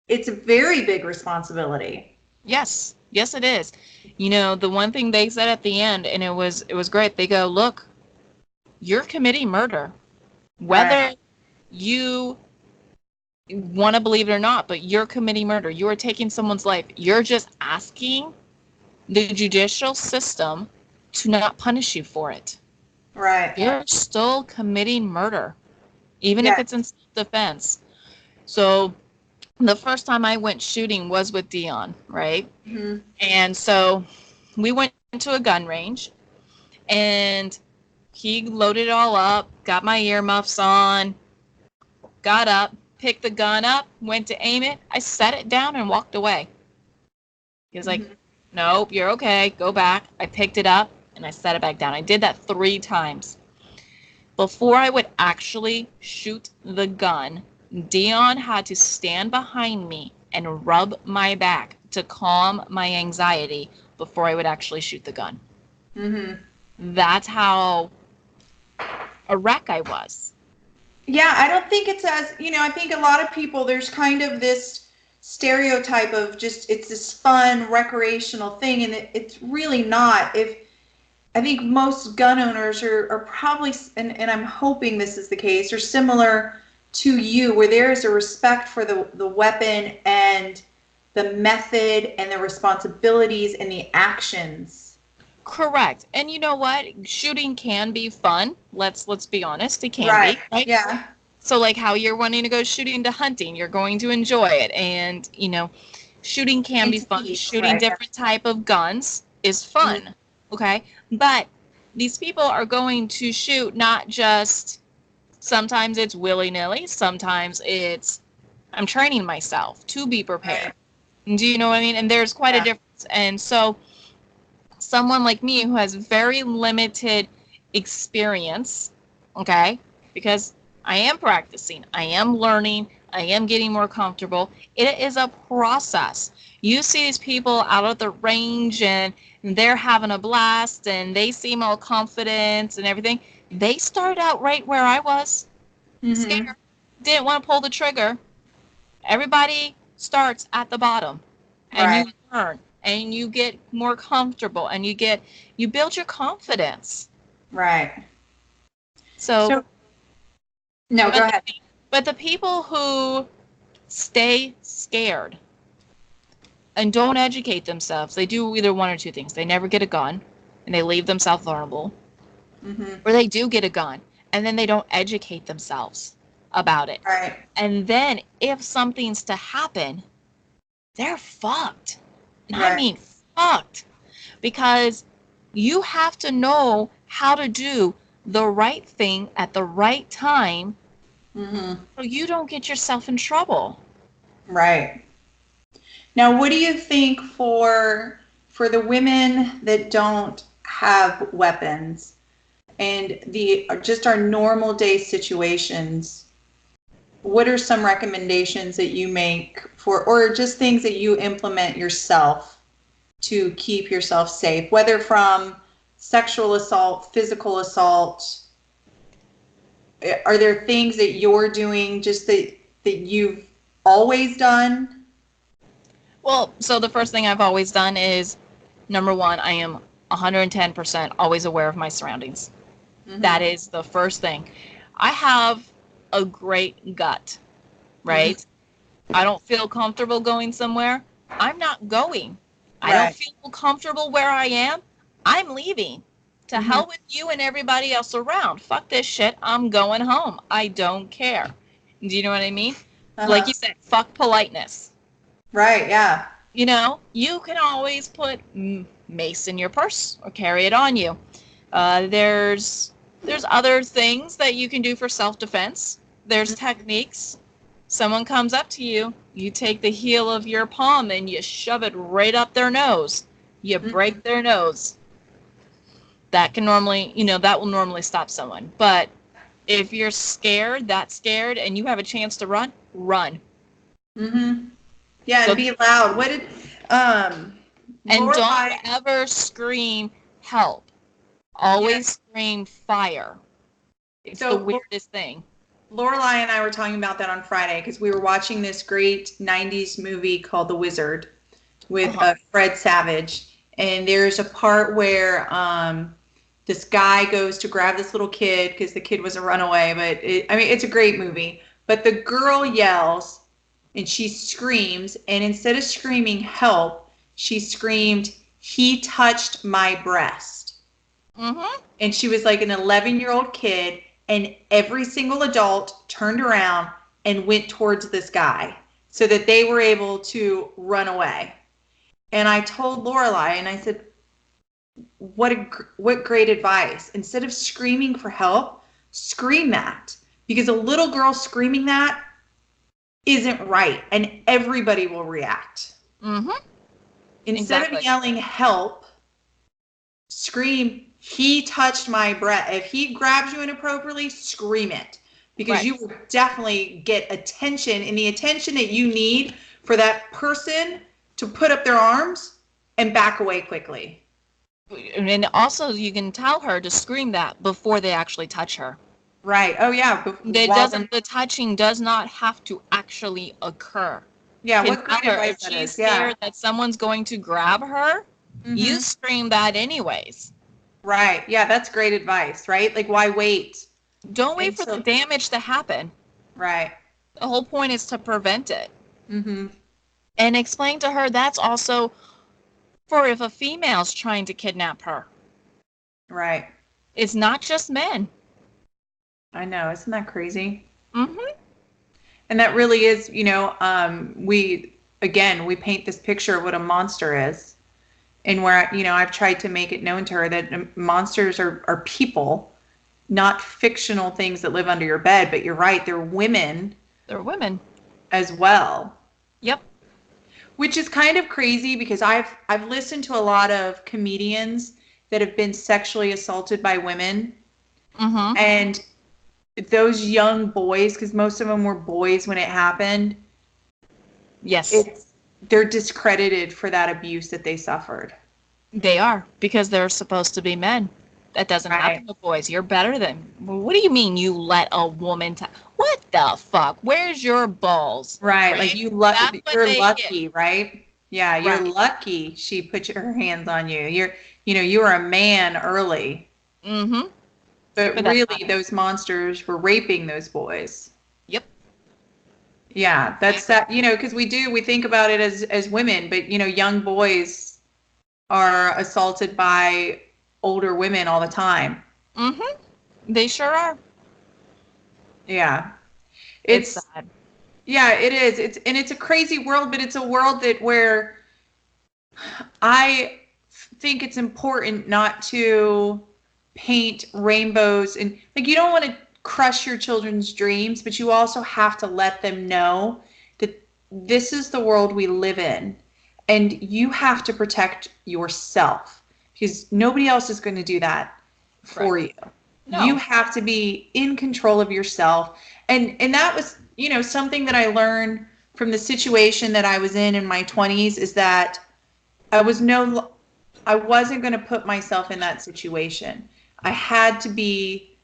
it's a very big responsibility. Yes. Yes, it is. You know, the one thing they said at the end, and it was great. They go, look, you're committing murder, Right. whether you want to believe it or not, but you're committing murder. You are taking someone's life. You're just asking the judicial system to not punish you for it. Right. You're still committing murder, even if Yeah. it's in self-defense. So the first time I went shooting was with Dion, right? Hmm. And so we went to a gun range, and he loaded it all up, got my earmuffs on, got up, picked the gun up, went to aim it. I set it down and walked away. He was like, Hmm. nope, you're okay. Go back. I picked it up and I set it back down. I did that 3 times. Before I would actually shoot the gun, Dion had to stand behind me and rub my back to calm my anxiety before I would actually shoot the gun. Hmm. That's how a wreck I was. Yeah, I don't think it's as, I think a lot of people, there's kind of this stereotype of just, it's this fun recreational thing, and it's really not. If I think most gun owners are probably, and I'm hoping this is the case, are similar to you, where there is a respect for the weapon and the method and the responsibilities and the actions. Correct. And you know what? Shooting can be fun. Let's be honest, it can Right. be, right? Yeah. So like how you're wanting to go shooting to hunting, you're going to enjoy it. And, shooting can And be to fun. eat. Shooting Right. different type of guns is Yeah. fun. Okay? But these people are going to shoot not just sometimes it's willy-nilly, sometimes it's I'm training myself to be Right. prepared. Do you know what I mean? And there's quite a Yeah. difference. And so someone like me who has very limited experience, okay, because I am practicing, I am learning, I am getting more comfortable. It is a process. You see these people out at the range and they're having a blast and they seem all confident and everything. They started out right where I was, scared, Hmm. didn't want to pull the trigger. Everybody starts at the bottom, and Right. you learn and you get more comfortable and you build your confidence. Right. So, So, no, go but ahead. but the people who stay scared and don't educate themselves, they do either one or two things. They never get a gun and they leave themselves vulnerable, Hmm. or they do get a gun and then they don't educate themselves about it. Right. And then if something's to happen, they're fucked. And I Right. mean fucked. Because you have to know how to do the right thing at the right time Hmm. so you don't get yourself in trouble. Right. Now, what do you think for the women that don't have weapons and the just our normal day situations? What are some recommendations that you make for, or just things that you implement yourself to keep yourself safe, whether from sexual assault, physical assault? Are there things that you're doing just that you've always done? Well, so the first thing I've always done is number one, I am 110% always aware of my surroundings. That Hmm. is the first thing. I have a great gut, Hmm. right? I don't feel comfortable going somewhere. I'm not going. I don't Right. feel comfortable where I am. I'm leaving. To Hmm. hell with you and everybody else around. Fuck this shit. I'm going home. I don't care. Do you know what I mean? Like Uh-huh. you said, fuck politeness. Right. Yeah. You can always put mace in your purse or carry it on you. There's other things that you can do for self-defense. There's techniques. Someone comes up to you, you take the heel of your palm and you shove it right up their nose. You Mhm. break their nose. That will normally stop someone. But if you're scared, that scared, and you have a chance to run, run. Mhm. Yeah, and Go be loud. What did um and don't Lorelai? ever scream help. Yeah. Always scream fire. It's the So weirdest thing. Lorelai and I were talking about that on Friday because we were watching this great '90s movie called The Wizard with Fred Savage. And there's a part where this guy goes to grab this little kid because the kid was a runaway. But it's a great movie. But the girl yells and she screams. And instead of screaming help, she screamed, "He touched my breast." Mm-hmm. And she was like an 11-year-old kid. And every single adult turned around and went towards this guy so that they were able to run away. And I told Lorelai, and I said, what great advice. Instead of screaming for help, scream that. Because a little girl screaming that isn't right, and everybody will react. Mm-hmm. Instead of yelling help, scream, "He touched my breast." If he grabs you inappropriately, scream it. Because you will definitely get attention, and the attention that you need for that person to put up their arms and back away quickly. And also, you can tell her to scream that before they actually touch her. Right. Oh, yeah. The touching does not have to actually occur. Yeah, what great advice that is. If she's scared that someone's going to grab her, you scream that anyways. Right. Yeah, that's great advice, right? Like, why wait? Don't wait for the damage to happen. Right. The whole point is to prevent it. Mm-hmm. And explain to her that's also for if a female's trying to kidnap her. Right. It's not just men. I know. Isn't that crazy? Mm-hmm. And that really is, we paint this picture of what a monster is. And where, I've tried to make it known to her that monsters are people, not fictional things that live under your bed. But you're right. They're women. They're women. As well. Yep. Which is kind of crazy because I've listened to a lot of comedians that have been sexually assaulted by women. Mm-hmm. And those young boys, because most of them were boys when it happened. Yes. They're discredited for that abuse that they suffered. They are, because they're supposed to be men. That doesn't happen with boys. You're better than. Well, what do you mean you let a woman? What the fuck? Where's your balls? Right. Like you're lucky, right? Yeah, you're lucky she put her hands on you. You were a man early. Mm-hmm. But really, those monsters were raping those boys. Yep. Yeah, that's that. Because we think about it as women, but young boys are assaulted by older women all the time. Mm-hmm. They sure are. Yeah. It's sad. Yeah, it is. It's a crazy world, but it's a world where I think it's important not to paint rainbows and like you don't want to crush your children's dreams, but you also have to let them know that this is the world we live in and you have to protect yourself because nobody else is going to do that for you. No. You have to be in control of yourself. And that was, something that I learned from the situation that I was in my 20s is that I wasn't going to put myself in that situation. I had to be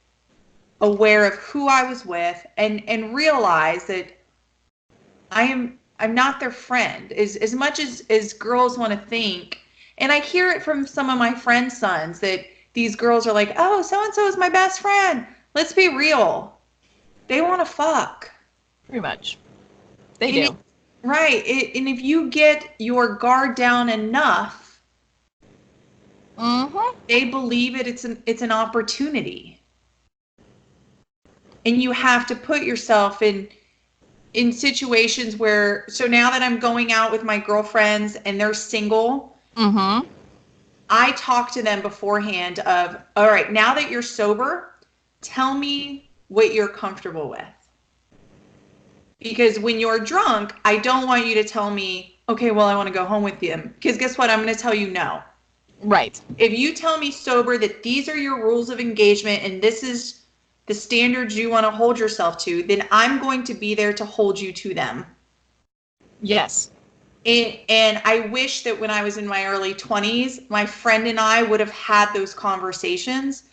aware of who I was with and realize that I'm not their friend as much as girls want to think. And I hear it from some of my friends' sons that these girls are like, "Oh, so-and-so is my best friend." Let's be real. They want to fuck. Pretty much. They do. Right. And if you get your guard down enough, they believe it's an opportunity. And you have to put yourself in situations where, so now that I'm going out with my girlfriends and they're single, I talk to them beforehand of, all right, now that you're sober, tell me what you're comfortable with. Because when you're drunk, I don't want you to tell me, okay, well, I want to go home with you. Because guess what? I'm going to tell you no. Right. If you tell me sober that these are your rules of engagement and this is the standards you want to hold yourself to, then I'm going to be there to hold you to them. Yes. And I wish that when I was in my early 20s, my friend and I would have had those conversations.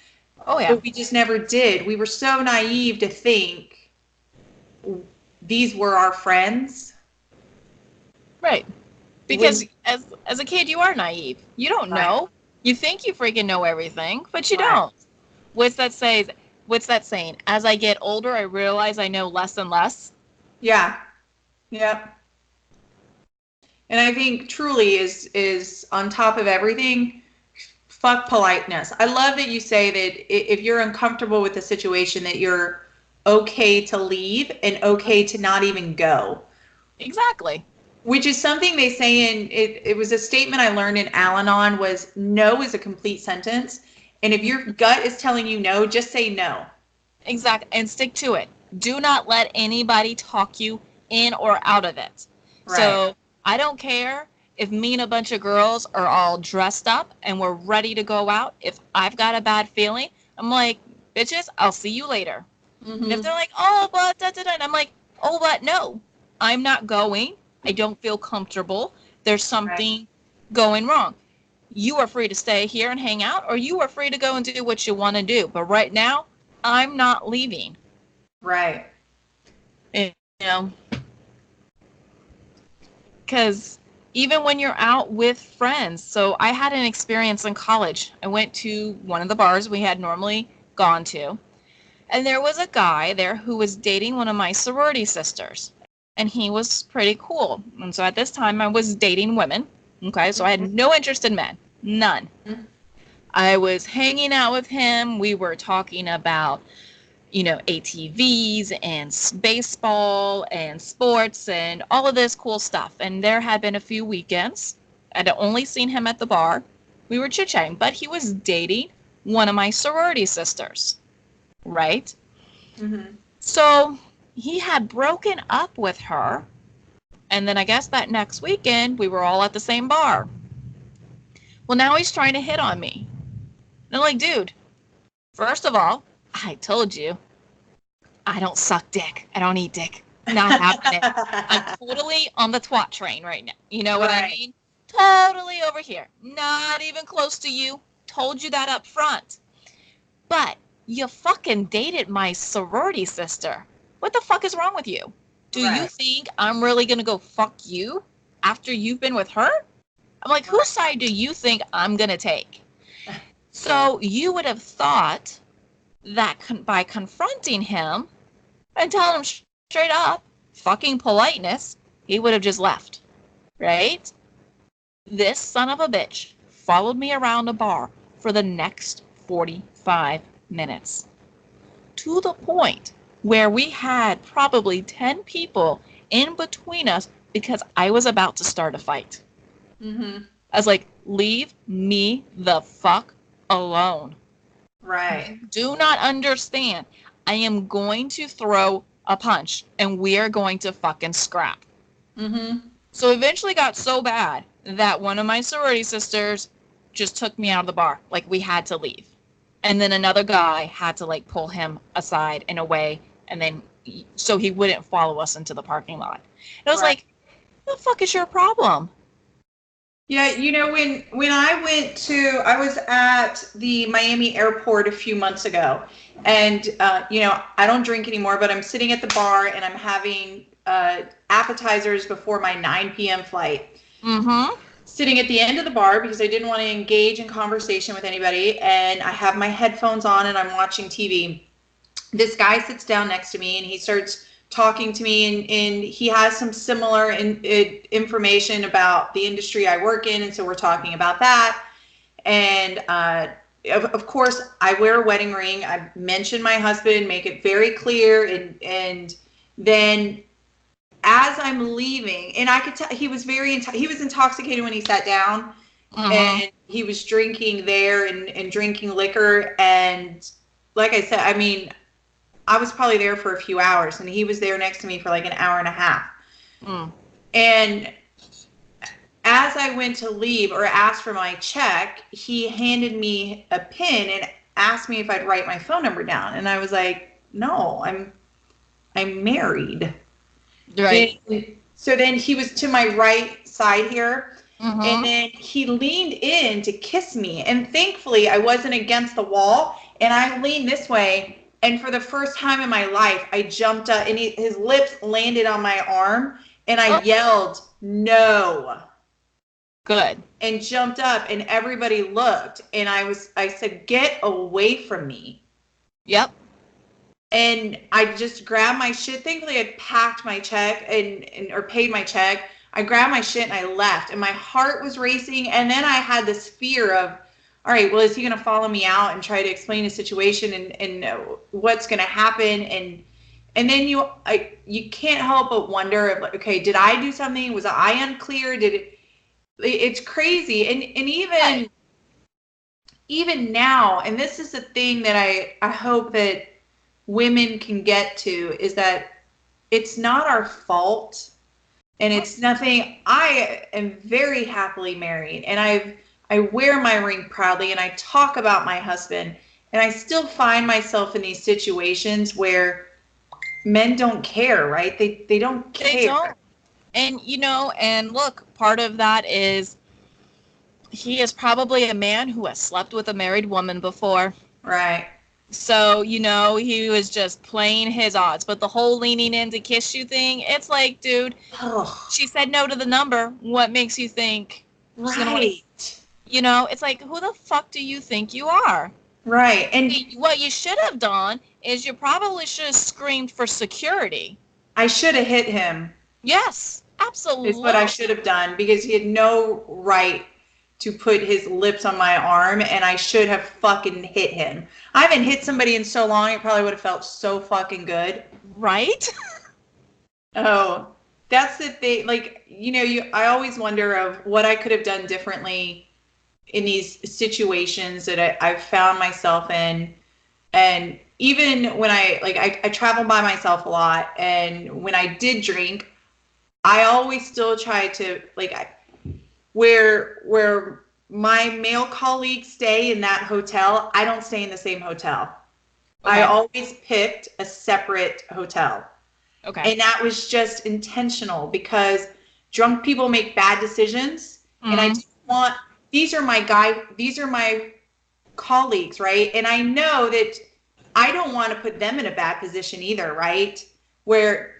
Oh, yeah. But we just never did. We were so naive to think these were our friends. Right. Because as a kid, you are naive. You don't Right. know. You think you freaking know everything, but you Right. don't. What's that say? What's that saying? As I get older, I realize I know less and less. Yeah. Yep. And I think truly is on top of everything, fuck politeness. I love that you say that if you're uncomfortable with the situation, that you're okay to leave and okay to not even go. Exactly. Which is something they say in it was a statement I learned in Al-Anon was no is a complete sentence. And if your gut is telling you no, just say no. Exactly. And stick to it. Do not let anybody talk you in or out of it. Right. So I don't care if me and a bunch of girls are all dressed up and we're ready to go out. If I've got a bad feeling, I'm like, bitches, I'll see you later. And if Mm-hmm. they're like, oh, but da, da, da, and I'm like, oh, but no, I'm not going. I don't feel comfortable. There's Right. something going wrong. You are free to stay here and hang out, or you are free to go and do what you want to do. But right now, I'm not leaving. Right. You know, because even when you're out with friends, so I had an experience in college. I went to one of the bars we had normally gone to, and there was a guy there who was dating one of my sorority sisters, and he was pretty cool. And so at this time, I was dating women. Okay, so I had no interest in men, none. Mm-hmm. I was hanging out with him. We were talking about, ATVs and baseball and sports and all of this cool stuff. And there had been a few weekends. I'd only seen him at the bar. We were chit chatting, but he was dating one of my sorority sisters, right? Mm-hmm. So he had broken up with her. And then I guess that next weekend, we were all at the same bar. Well, now he's trying to hit on me. And I'm like, dude, first of all, I told you I don't suck dick. I don't eat dick. Not happening. I'm totally on the twat train right now. You know what I Right. mean? Totally over here. Not even close to you. Told you that up front. But you fucking dated my sorority sister. What the fuck is wrong with you? Do you Right. think I'm really going to go fuck you after you've been with her? I'm like, whose Right. side do you think I'm going to take? So you would have thought that by confronting him and telling him straight up, fucking politeness, he would have just left, right? This son of a bitch followed me around a bar for the next 45 minutes to the point where we had probably 10 people in between us because I was about to start a fight. Mm-hmm. I was like, leave me the fuck alone. Right. Do not understand. I am going to throw a punch and we are going to fucking scrap. Mm-hmm. So eventually got so bad that one of my sorority sisters just took me out of the bar. Like we had to leave. And then another guy had to like pull him aside and away and then so he wouldn't follow us into the parking lot. And I was Right. like, what the fuck is your problem? Yeah, when I was at the Miami airport a few months ago, and I don't drink anymore, but I'm sitting at the bar and I'm having appetizers before my 9 p.m. flight. Mm-hmm. Sitting at the end of the bar because I didn't want to engage in conversation with anybody, and I have my headphones on and I'm watching TV. This guy sits down next to me and he starts talking to me, and he has some similar information about the industry I work in, and so we're talking about that. And of course, I wear a wedding ring. I mention my husband, make it very clear, and then as I'm leaving, and I could tell he was he was intoxicated when he sat down, Mm-hmm. and he was drinking there and drinking liquor. And like I said, I mean, I was probably there for a few hours, and he was there next to me for like an hour and a half. Mm. And as I went to leave or asked for my check, he handed me a pen and asked me if I'd write my phone number down. And I was like, no, I'm married. Right. And so then he was to my right side here, and Mm-hmm. then he leaned in to kiss me. And thankfully, I wasn't against the wall, and I leaned this way. And for the first time in my life, I jumped up, and his lips landed on my arm, and I Oh, yelled, no. Good. and jumped up, and everybody looked, and I said, "Get away from me." Yep. And I just grabbed my shit. Thankfully, I packed my check and or paid my check. I grabbed my shit and I left. And my heart was racing. And then I had this fear of, all right, well, is he going to follow me out and try to explain the situation and what's going to happen? And then you can't help but wonder if, like, okay, did I do something? Was I unclear? It's crazy. And even now, and this is the thing that I hope that women can get to, is that it's not our fault, and it's nothing. I am very happily married, and I wear my ring proudly, and I talk about my husband, and I still find myself in these situations where men don't care, right? They don't care. They don't. And and look, part of that is he is probably a man who has slept with a married woman before. Right. So, he was just playing his odds. But the whole leaning in to kiss you thing, it's like, dude, she said no to the number. What makes you think she's gonna right. It's like, who the fuck do you think you are? Right. And what you should have done is you probably should have screamed for security. I should have hit him. Yes, absolutely. Is what I should have done, because he had no right to put his lips on my arm, and I should have fucking hit him. I haven't hit somebody in so long, it probably would have felt so fucking good. Right? Oh, that's the thing. Like, I always wonder of what I could have done differently in these situations that I've found myself in. And even when I travel by myself a lot, and when I did drink, I always still try to, where my male colleagues stay in that hotel, I don't stay in the same hotel. Okay. I always picked a separate hotel. Okay. And that was just intentional, because drunk people make bad decisions. Mm-hmm. And I just want, these are my colleagues, right? And I know that I don't want to put them in a bad position either, right? Where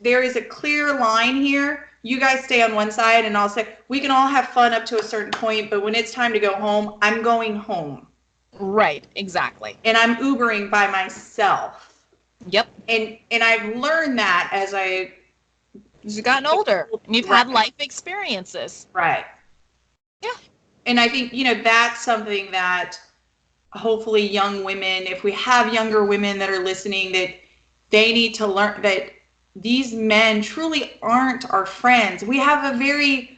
there is a clear line here. You guys stay on one side, and I'll say, we can all have fun up to a certain point, but when it's time to go home, I'm going home. Right, exactly. And I'm Ubering by myself. Yep. And I've learned that as you've gotten older, and you've had life experiences. Right. Yeah. And I think, that's something that hopefully young women, if we have younger women that are listening, that they need to learn that these men truly aren't our friends. We have a very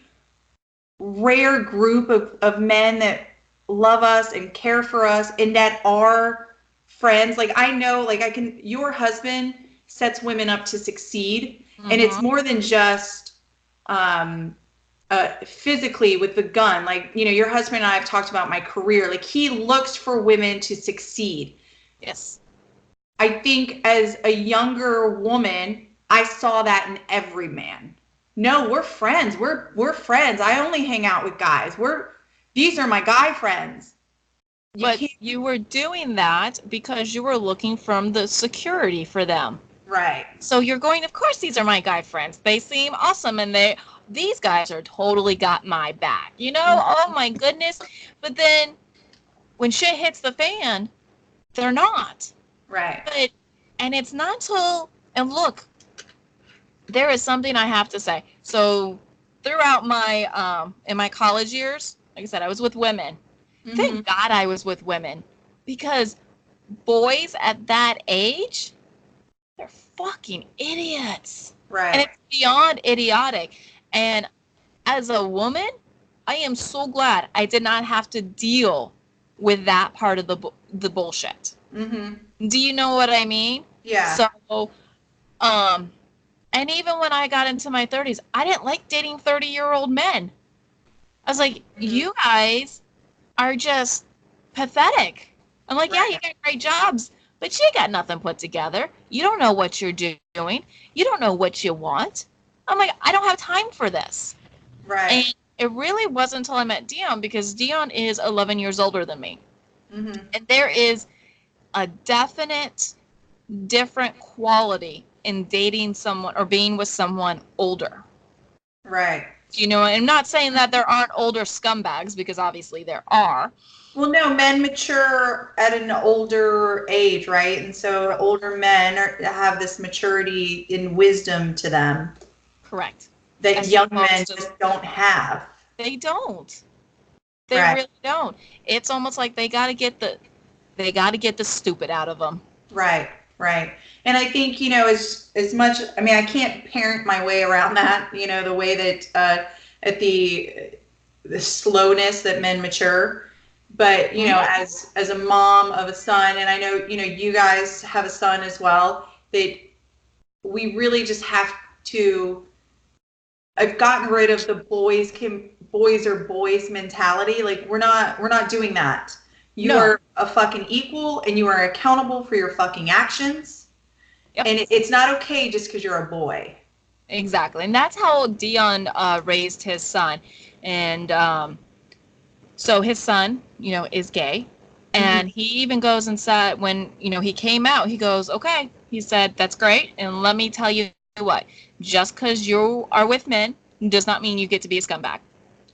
rare group of men that love us and care for us and that are friends. Like, I know, your husband sets women up to succeed. Mm-hmm. And it's more than just physically with the gun. Your husband and I have talked about my career. He looks for women to succeed. Yes. I think as a younger woman, I saw that in every man. No, we're friends. We're friends. I only hang out with guys. These are my guy friends. You were doing that because you were looking from the security for them. Right. So you're going, of course, these are my guy friends. They seem awesome, and these guys are totally got my back. Mm-hmm. Oh my goodness. But then when shit hits the fan, they're not. Right. And it's not till, and look, there is something I have to say. So throughout in my college years, like I said, I was with women. Mm-hmm. Thank God I was with women, because boys at that age, they're fucking idiots. Right. And it's beyond idiotic. And as a woman, I am so glad I did not have to deal with that part of the bullshit. Mm-hmm. Do you know what I mean? Yeah. So, and even when I got into my 30s, I didn't like dating 30-year-old men. I was like, mm-hmm. You guys are just pathetic. I'm like, right. Yeah, you got great jobs, but you got nothing put together. You don't know what you're doing. You don't know what you want. I'm like, I don't have time for this. Right. And it really wasn't until I met Dion, because Dion is 11 years older than me. Mm-hmm. And there is a definite different quality in dating someone or being with someone older. Right. You know, I'm not saying that there aren't older scumbags, because obviously there are. Well, no, men mature at an older age, right? And so older men have this maturity and wisdom to them Correct. that As young men opposed to, just don't have. they don't. They Right, really don't. It's almost like they got to get the stupid out of them. right, right. And I think, as much, I mean, I can't parent my way around that, the way that at the slowness that men mature. But, Mhm. as a mom of a son, and I know, you guys have a son as well, that we really just have to. I've gotten rid of the boys are boys mentality. Like we're not doing that. You No. are a fucking equal and you are accountable for your fucking actions. Yep. And it's not okay just because you're a boy. Exactly. And that's how Dion raised his son. And so his son, is gay. Mm-hmm. And he even goes and said, when, he came out, he goes, okay, he said, that's great. And let me tell you what, just because you are with men does not mean you get to be a scumbag.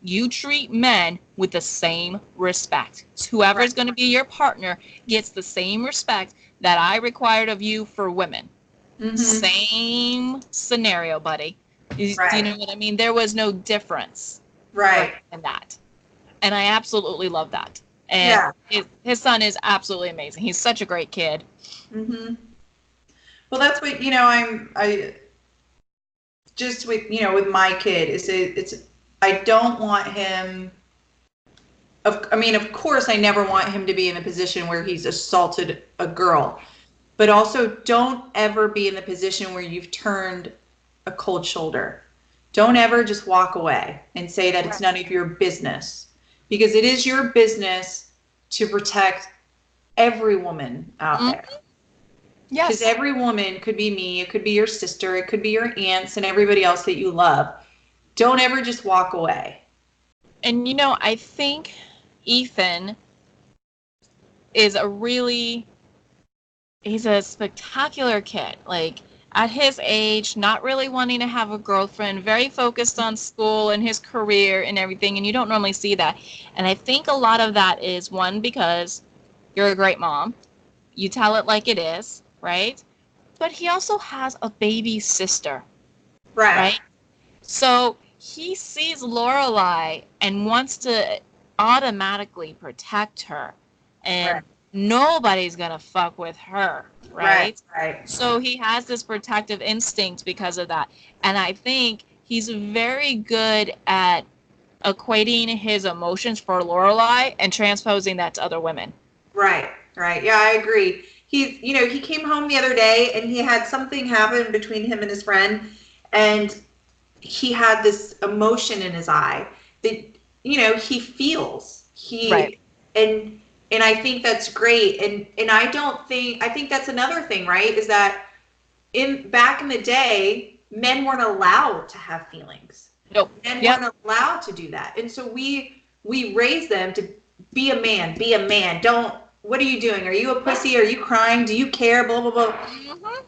You treat men with the same respect. Right. Whoever's going to be your partner gets the same respect that I required of you for women. Mm-hmm. Same scenario, buddy. Do you Right. know what I mean? There was no difference right Right. in that. And I absolutely love that. And Yeah. his son is absolutely amazing. He's such a great kid. Mm-hmm. Well, that's what I just with my kid it's I don't want him. I mean, of course, I never want him to be in a position where he's assaulted a girl, but also don't ever be in the position where you've turned a cold shoulder. Don't ever just walk away and say that it's none of your business, because it is your business to protect every woman out Mm, there. Because yes. every woman could be me, it could be your sister, it could be your aunts, and everybody else that you love. Don't ever just walk away. And I think Ethan is he's a spectacular kid. Like, at his age, not really wanting to have a girlfriend, very focused on school and his career and everything, and you don't normally see that. And I think a lot of that is, one, because you're a great mom. You tell it like it is, right? But he also has a baby sister, Right. right? So he sees Lorelai and wants to automatically protect her, Right. and nobody's gonna fuck with her, Right. right? Right. So he has this protective instinct because of that. And I think he's very good at equating his emotions for Lorelai and transposing that to other women. Right, right. Yeah, I agree. He came home the other day and he had something happen between him and his friend, and he had this emotion in his eye that, he feels. Right. And I think that's great. And I think that's another thing, right? Is that back in the day, men weren't allowed to have feelings. Nope. Men Yep. weren't allowed to do that. And so we raised them to be a man, be a man. Don't, what are you doing? Are you a pussy? Are you crying? Do you care? Blah blah blah. Mm-hmm.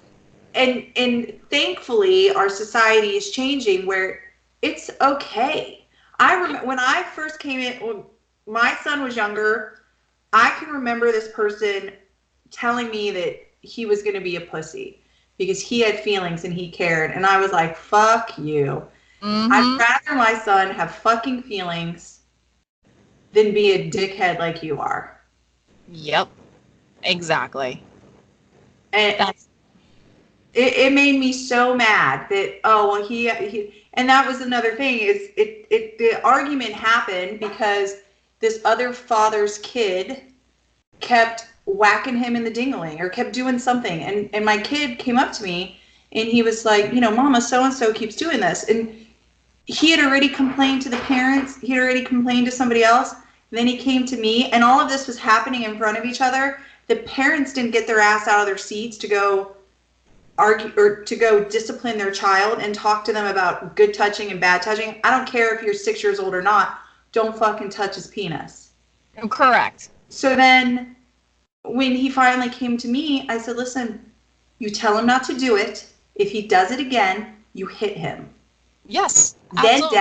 And thankfully our society is changing where it's okay. I remember when I first came in, when my son was younger, I can remember this person telling me that he was going to be a pussy because he had feelings and he cared, and I was like, fuck you. I'd Mm-hmm. rather my son have fucking feelings than be a dickhead like you are. Yep. Exactly. And That's it made me so mad that, oh well, he and that was another thing, is the argument happened because this other father's kid kept whacking him in the dingling or kept doing something, and my kid came up to me and he was like, mama, so and so keeps doing this, and he had already complained to the parents, he had already complained to somebody else, then he came to me, and all of this was happening in front of each other. The parents didn't get their ass out of their seats to go argue or to go discipline their child and talk to them about good touching and bad touching. I don't care if you're 6 years old or not. Don't fucking touch his penis. correct. So then when he finally came to me, I said, listen, you tell him not to do it. If he does it again, you hit him. Yes. Absolutely.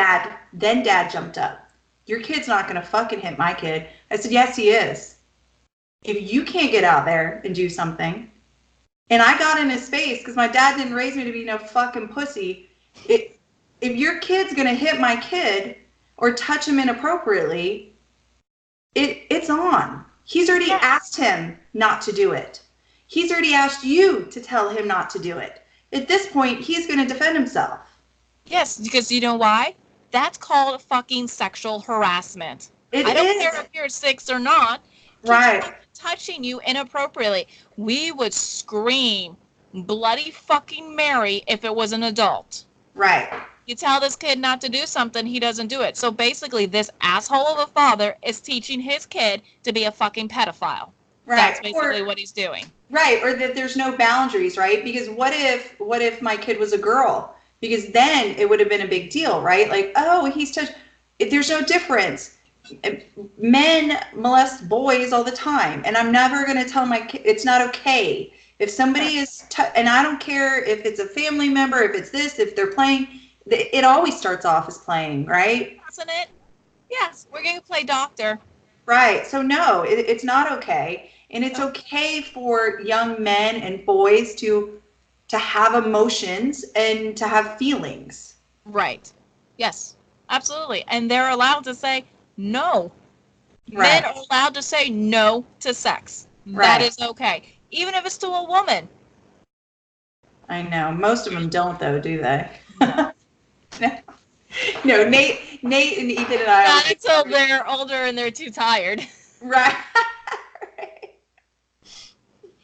Then dad jumped up. Your kid's not going to fucking hit my kid. I said, yes, he is. If you can't get out there and do something, and I got in his face because my dad didn't raise me to be no fucking pussy. If your kid's going to hit my kid or touch him inappropriately, it's on. He's already asked him not to do it. He's already asked you to tell him not to do it. At this point, he's going to defend himself. Yes, because you know why? That's called fucking sexual harassment. It I don't is. care if you're 6 or not. He's Right. touching you inappropriately. We would scream bloody fucking Mary if it was an adult. Right. You tell this kid not to do something, he doesn't do it. So basically, this asshole of a father is teaching his kid to be a fucking pedophile. Right. That's basically what he's doing. Right, or that there's no boundaries, right? Because what if my kid was a girl? Because then it would have been a big deal, right? Like, oh, he's touched. There's no difference. Men molest boys all the time, and I'm never going to tell my kid it's not okay. If somebody is, and I don't care if it's a family member, if it's this, if they're playing, it always starts off as playing, right? Doesn't it? Yes, we're going to play doctor. Right. So no, it's not okay. And it's okay for young men and boys to have emotions and to have feelings. Right. Yes, absolutely. And they're allowed to say no. Right. Men are allowed to say no to sex. Right. That is okay. Even if it's to a woman. I know. Most of them don't, though, do they? No. No, Nate and Ethan and I. Not until they're older and they're too tired. Right.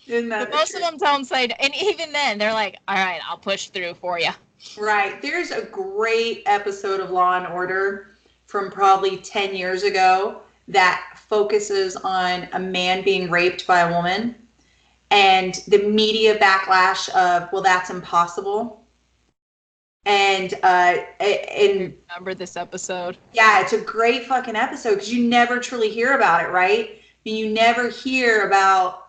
But most of them don't say, and even then, they're like, all right, I'll push through for you. Right. There's a great episode of Law and Order from probably 10 years ago that focuses on a man being raped by a woman and the media backlash of, well, that's impossible. And I remember this episode. Yeah, it's a great fucking episode because you never truly hear about it, right? I mean, you never hear about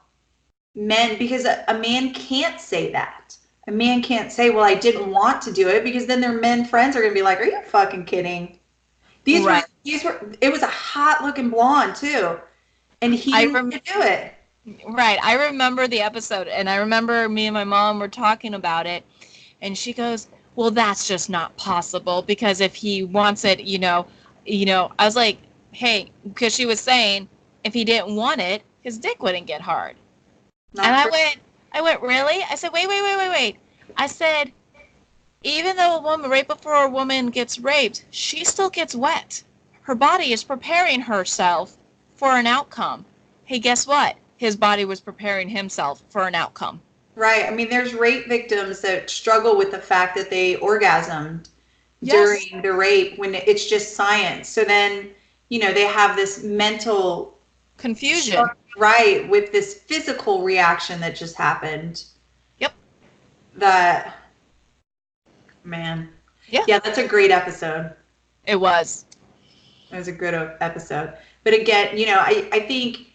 men, because a man can't say that. A man can't say, well, I didn't want to do it, because then their men friends are going to be like, are you fucking kidding? These were, it was a hot looking blonde too. And he didn't want to do it. Right. I remember the episode, and I remember me and my mom were talking about it, and she goes, well, that's just not possible, because if he wants it, I was like, hey, because she was saying if he didn't want it, his dick wouldn't get hard. And I went, really? I said, wait. I said, even though right before a woman gets raped, she still gets wet. Her body is preparing herself for an outcome. Hey, guess what? His body was preparing himself for an outcome. Right. I mean, there's rape victims that struggle with the fact that they orgasmed during the rape when it's just science. So then, they have this mental confusion. Right, with this physical reaction that just happened. Yep. Man. Yeah. Yeah, that's a great episode. It was. It was a good episode. But again, I think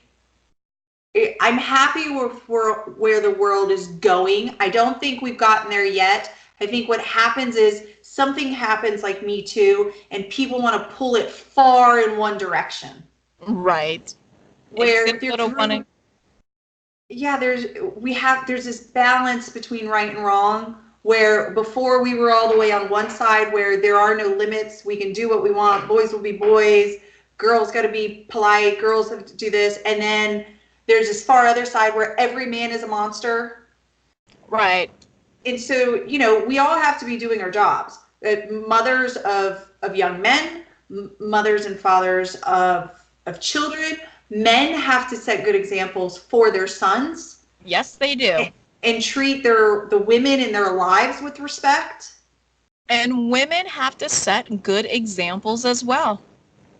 I'm happy with where the world is going. I don't think we've gotten there yet. I think what happens is something happens like Me Too, and people want to pull it far in one direction. Right. Where there's this balance between right and wrong, where before we were all the way on one side where there are no limits, we can do what we want, boys will be boys, girls got to be polite, girls have to do this, and then there's this far other side where every man is a monster. Right. And so, we all have to be doing our jobs. Mothers of young men, mothers and fathers of children. Men have to set good examples for their sons. Yes, they do. And treat the women in their lives with respect. And women have to set good examples as well.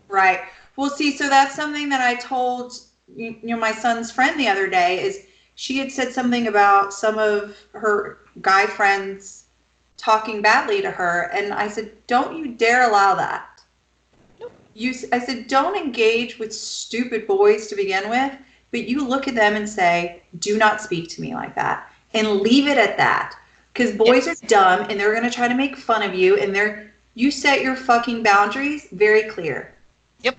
Right. Well, see, so that's something that I told my son's friend the other day, is she had said something about some of her guy friends talking badly to her. And I said, don't you dare allow that. I said, don't engage with stupid boys to begin with, but you look at them and say, do not speak to me like that, and leave it at that. Because boys are dumb, and they're going to try to make fun of you, and You set your fucking boundaries very clear. Yep.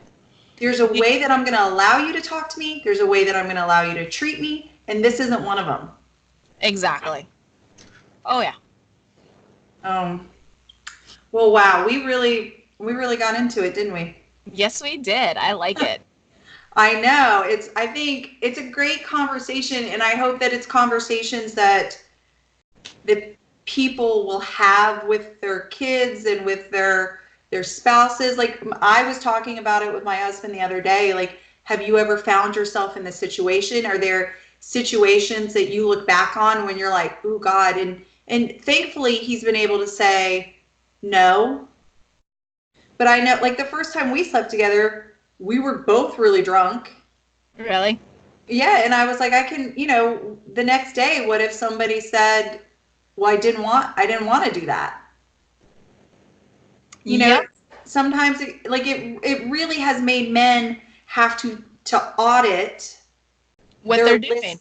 There's a way that I'm going to allow you to talk to me. There's a way that I'm going to allow you to treat me. And this isn't one of them. Exactly. Oh, yeah. Well, wow. We really got into it, didn't we? Yes, we did. I like it. I know. I think it's a great conversation, and I hope that it's conversations that people will have with their kids and with their spouses. Like, I was talking about it with my husband the other day. Like, have you ever found yourself in this situation? Are there situations that you look back on when you're like, oh God? And thankfully he's been able to say no. But I know, like, the first time we slept together, we were both really drunk. Really? Yeah, and I was like, I can, the next day, what if somebody said, well, I didn't want to do that. Yep. Sometimes it really has made men have to audit what they're doing.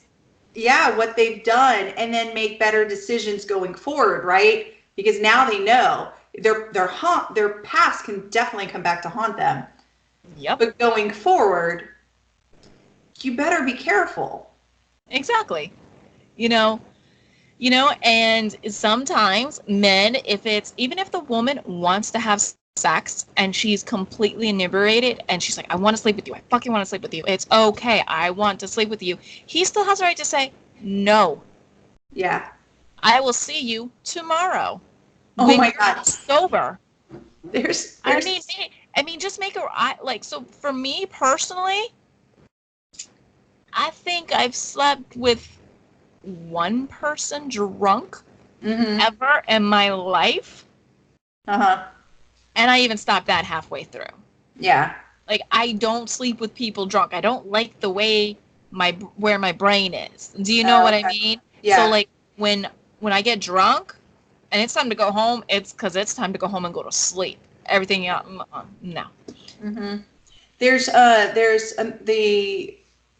Yeah, what they've done, and then make better decisions going forward, right? Because now they know their past can definitely come back to haunt them. Yep. But going forward, you better be careful. Exactly. And sometimes men, even if the woman wants to have sex and she's completely inebriated and she's like, I want to sleep with you. I fucking want to sleep with you. It's okay. I want to sleep with you. He still has the right to say, no. Yeah. I will see you tomorrow. Oh my God. Sober. There's I mean, just make it so for me personally, I think I've slept with one person drunk ever in my life. Uh-huh. And I even stopped that halfway through. Yeah. Like, I don't sleep with people drunk. I don't like the way where my brain is. Do you know what I mean? Yeah. So, like, when I get drunk and it's time to go home, it's because it's time to go home and go to sleep. Everything else, no. Mm-hmm. There's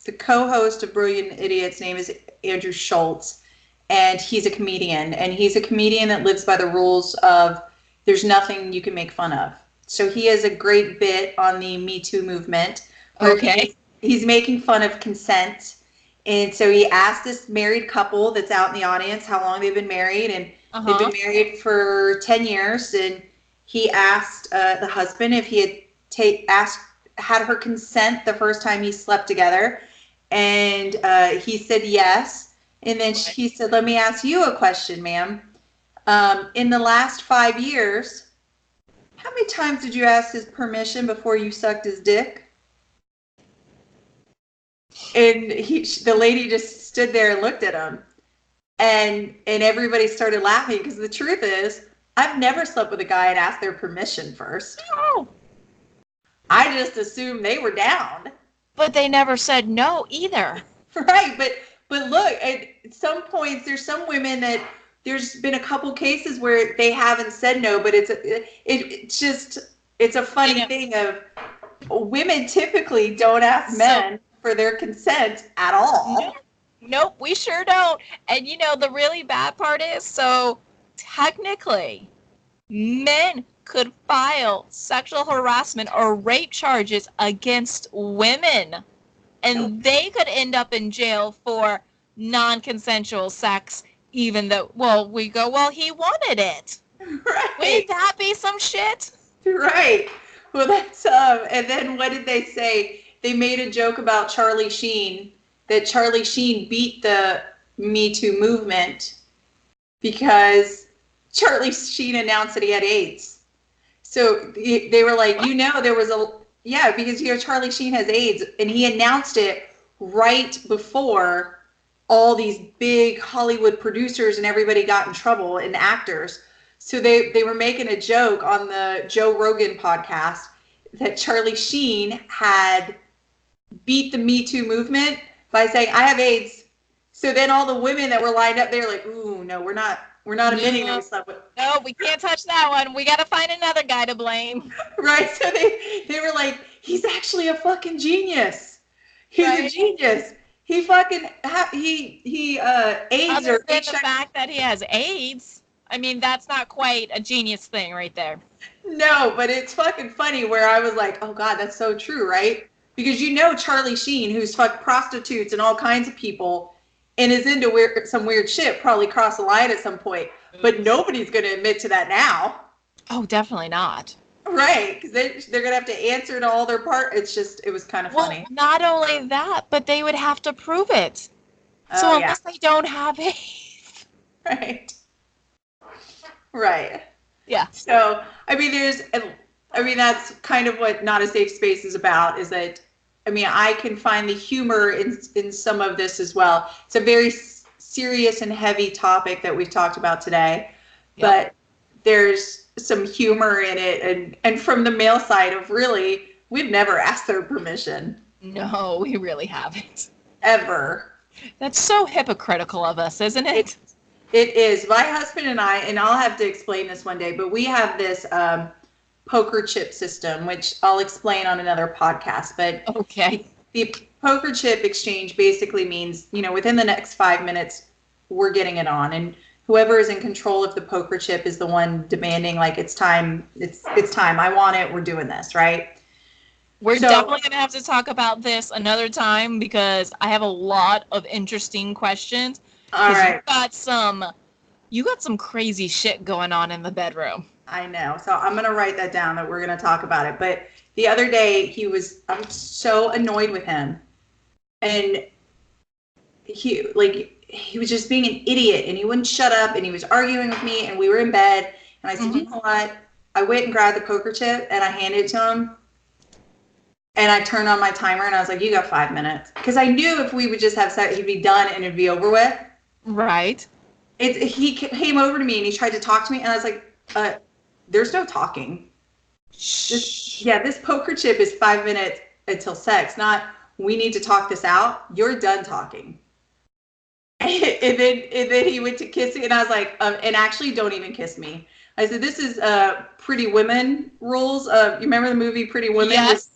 the co-host of Brilliant Idiots' name is Andrew Schultz, and he's a comedian, that lives by the rules of there's nothing you can make fun of. So he has a great bit on the Me Too movement. Okay. He's making fun of consent. And so he asked this married couple that's out in the audience how long they've been married, and they've been married for 10 years. And he asked the husband if he had her consent the first time he slept together. And he said yes. And then he said, let me ask you a question, ma'am. In the last 5 years, how many times did you ask his permission before you sucked his dick? And the lady just stood there and looked at him. And everybody started laughing because the truth is, I've never slept with a guy and asked their permission first. No. I just assumed they were down. But they never said no either. Right, but look, at some points, there's some women that there's been a couple cases where they haven't said no, but it's a funny thing of women typically don't ask men for their consent at all. Nope, we sure don't. And the really bad part is, so technically, men could file sexual harassment or rape charges against women, and they could end up in jail for non-consensual sex, even though, we go, he wanted it. Right. Wouldn't that be some shit? Right. Well, that's, and then what did they say? They made a joke about Charlie Sheen, that Charlie Sheen beat the Me Too movement because Charlie Sheen announced that he had AIDS. So they were like, there was because Charlie Sheen has AIDS, and he announced it right before all these big Hollywood producers and everybody got in trouble, and actors. So they were making a joke on the Joe Rogan podcast that Charlie Sheen had beat the Me Too movement by saying, I have AIDS. So then all the women that were lined up, they're like, ooh, no, we're not admitting that we slept with. No, we can't touch that one. We got to find another guy to blame. Right. So they were like, he's actually a fucking genius. He's a genius. He fucking, he AIDS Other or than HIV. the fact that he has AIDS, I mean, that's not quite a genius thing right there. No, but it's fucking funny where I was like, oh God, that's so true, right? Because you know Charlie Sheen, who's fucked prostitutes and all kinds of people and is into some weird shit, probably crossed the line at some point. But nobody's going to admit to that now. Oh, definitely not. Right, because they're going to have to answer to all their part. It was kind of Well, funny. not only that, but they would have to prove it. Oh, So yeah. unless they don't have it. Right. Right. Yeah. So, that's kind of what Not a Safe Space is about, is that, I can find the humor in some of this as well. It's a very serious and heavy topic that we've talked about today, Yep. but there's some humor in it. And from the male side of really, we've never asked their permission. No, we really haven't. Ever. That's so hypocritical of us, isn't it? It is. My husband and I'll have to explain this one day, but we have this poker chip system, which I'll explain on another podcast. But okay, the poker chip exchange basically means, within the next 5 minutes, we're getting it on. And whoever is in control of the poker chip is the one demanding, like, it's time. It's time. I want it. We're doing this, right? We're definitely going to have to talk about this another time because I have a lot of interesting questions. All right. You got some crazy shit going on in the bedroom. I know. So I'm going to write that down that we're going to talk about it. But the other day I'm so annoyed with him. And he was just being an idiot and he wouldn't shut up and he was arguing with me and we were in bed. And I said, You know what? I went and grabbed the poker chip and I handed it to him. And I turned on my timer and I was like, you got 5 minutes. Because I knew if we would just have sex, he'd be done and it'd be over with. Right. He came over to me and he tried to talk to me. And I was like, there's no talking. This poker chip is 5 minutes until sex, not we need to talk this out. You're done talking. And then he went to kiss me and I was like, and actually don't even kiss me. I said, this is Pretty Women rules. You remember the movie Pretty Women? Yes.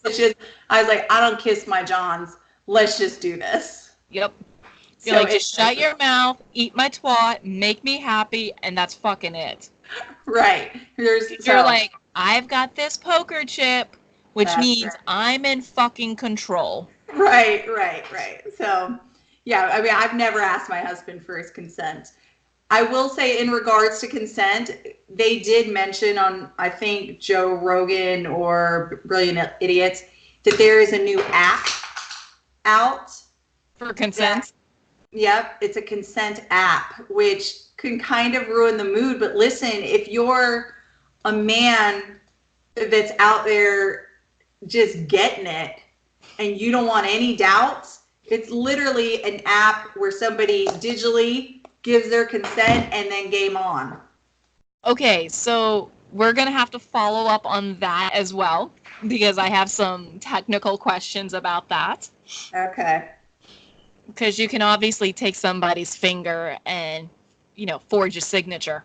I was like, I don't kiss my Johns. Let's just do this. Yep. You're like, just shut your mouth, eat my twat, make me happy, and that's fucking it. Right. You're like, I've got this poker chip, which means I'm in fucking control. Right. So, yeah, I've never asked my husband for his consent. I will say in regards to consent, they did mention on, I think, Joe Rogan or Brilliant Idiots, that there is a new app out. For consent? Yep, it's a consent app, which can kind of ruin the mood. But listen, if you're a man that's out there just getting it and you don't want any doubts, it's literally an app where somebody digitally gives their consent and then game on. Okay, so we're going to have to follow up on that as well because I have some technical questions about that. Okay. Because you can obviously take somebody's finger and, forge a signature.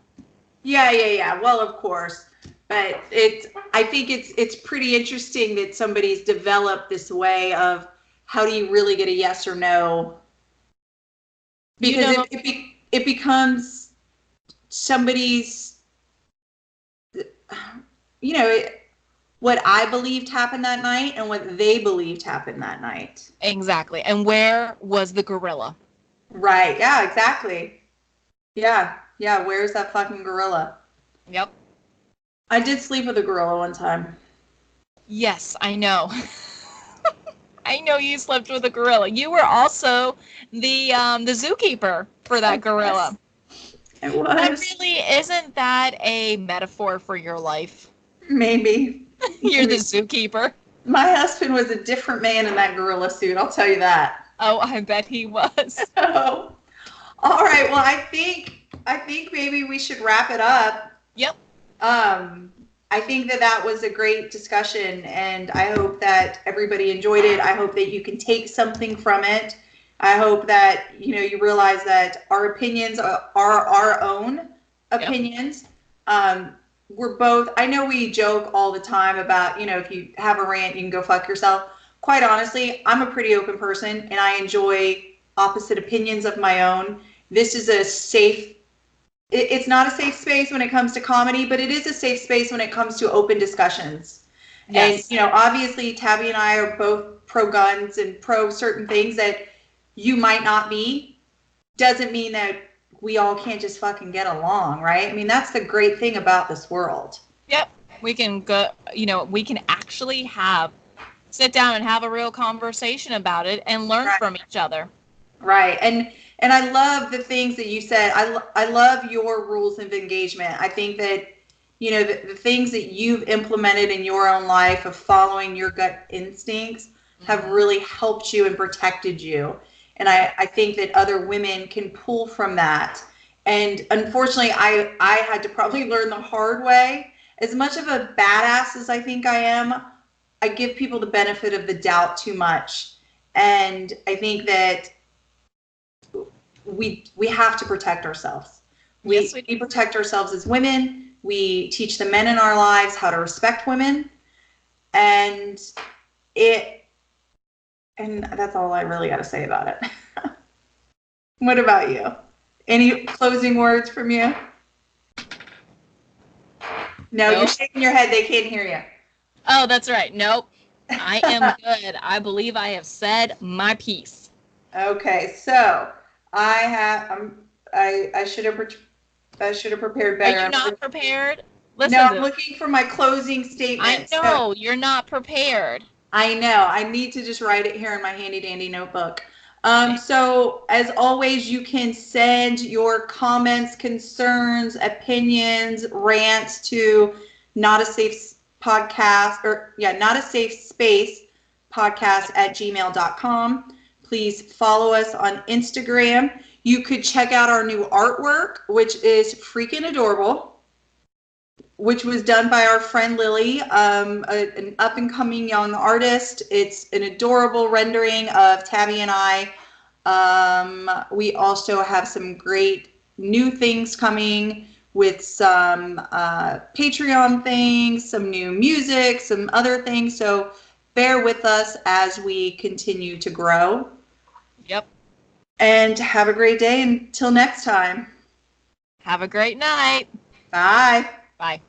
Yeah. Well, of course. But I think it's pretty interesting that somebody's developed this way of how do you really get a yes or no? Because it becomes somebody's, what I believed happened that night and what they believed happened that night. Exactly. And where was the gorilla? Right. Yeah, exactly. Yeah. Where's that fucking gorilla? Yep. I did sleep with a gorilla one time. Yes, I know. I know you slept with a gorilla. You were also the zookeeper for that gorilla. It was. Isn't that a metaphor for your life? Maybe. You're the zookeeper. My husband was a different man in that gorilla suit, I'll tell you that. Oh, I bet he was. So, all right, well, I think maybe we should wrap it up. Yep. I think that was a great discussion, and I hope that everybody enjoyed it. I hope that you can take something from it. I hope that, you realize that our opinions are our own opinions. Yep. We're both, I know we joke all the time about, if you have a rant, you can go fuck yourself. Quite honestly, I'm a pretty open person, and I enjoy opposite opinions of my own. This is a safe it's not a safe space when it comes to comedy, but it is a safe space when it comes to open discussions. Yes. And, obviously Tabby and I are both pro guns and pro certain things that you might not be. Doesn't mean that we all can't just fucking get along, right? I mean, that's the great thing about this world. Yep. We can go, we can actually sit down and have a real conversation about it and learn from each other. Right. And I love the things that you said. I love your rules of engagement. I think that, the things that you've implemented in your own life of following your gut instincts have really helped you and protected you. And I think that other women can pull from that. And unfortunately, I had to probably learn the hard way. As much of a badass as I think I am, I give people the benefit of the doubt too much. And I think that we have to protect ourselves. We protect ourselves as women. We teach the men in our lives how to respect women. And that's all I really got to say about it. What about you? Any closing words from you? No, you're shaking your head. They can't hear you. Oh, that's right. Nope. I am good. I believe I have said my piece. Okay, so I should have prepared better. Are you not prepared? Listen. No, I'm looking for my closing statement. I know you're not prepared. I know. I need to just write it here in my handy dandy notebook. So as always, you can send your comments, concerns, opinions, rants to not a safe podcast not a safe space podcast @gmail.com. Please follow us on Instagram. You could check out our new artwork, which is freaking adorable, which was done by our friend Lily, an up-and-coming young artist. It's an adorable rendering of Tabby and I. We also have some great new things coming with some Patreon things, some new music, some other things. So bear with us as we continue to grow. Yep. And have a great day until next time. Have a great night. Bye. Bye.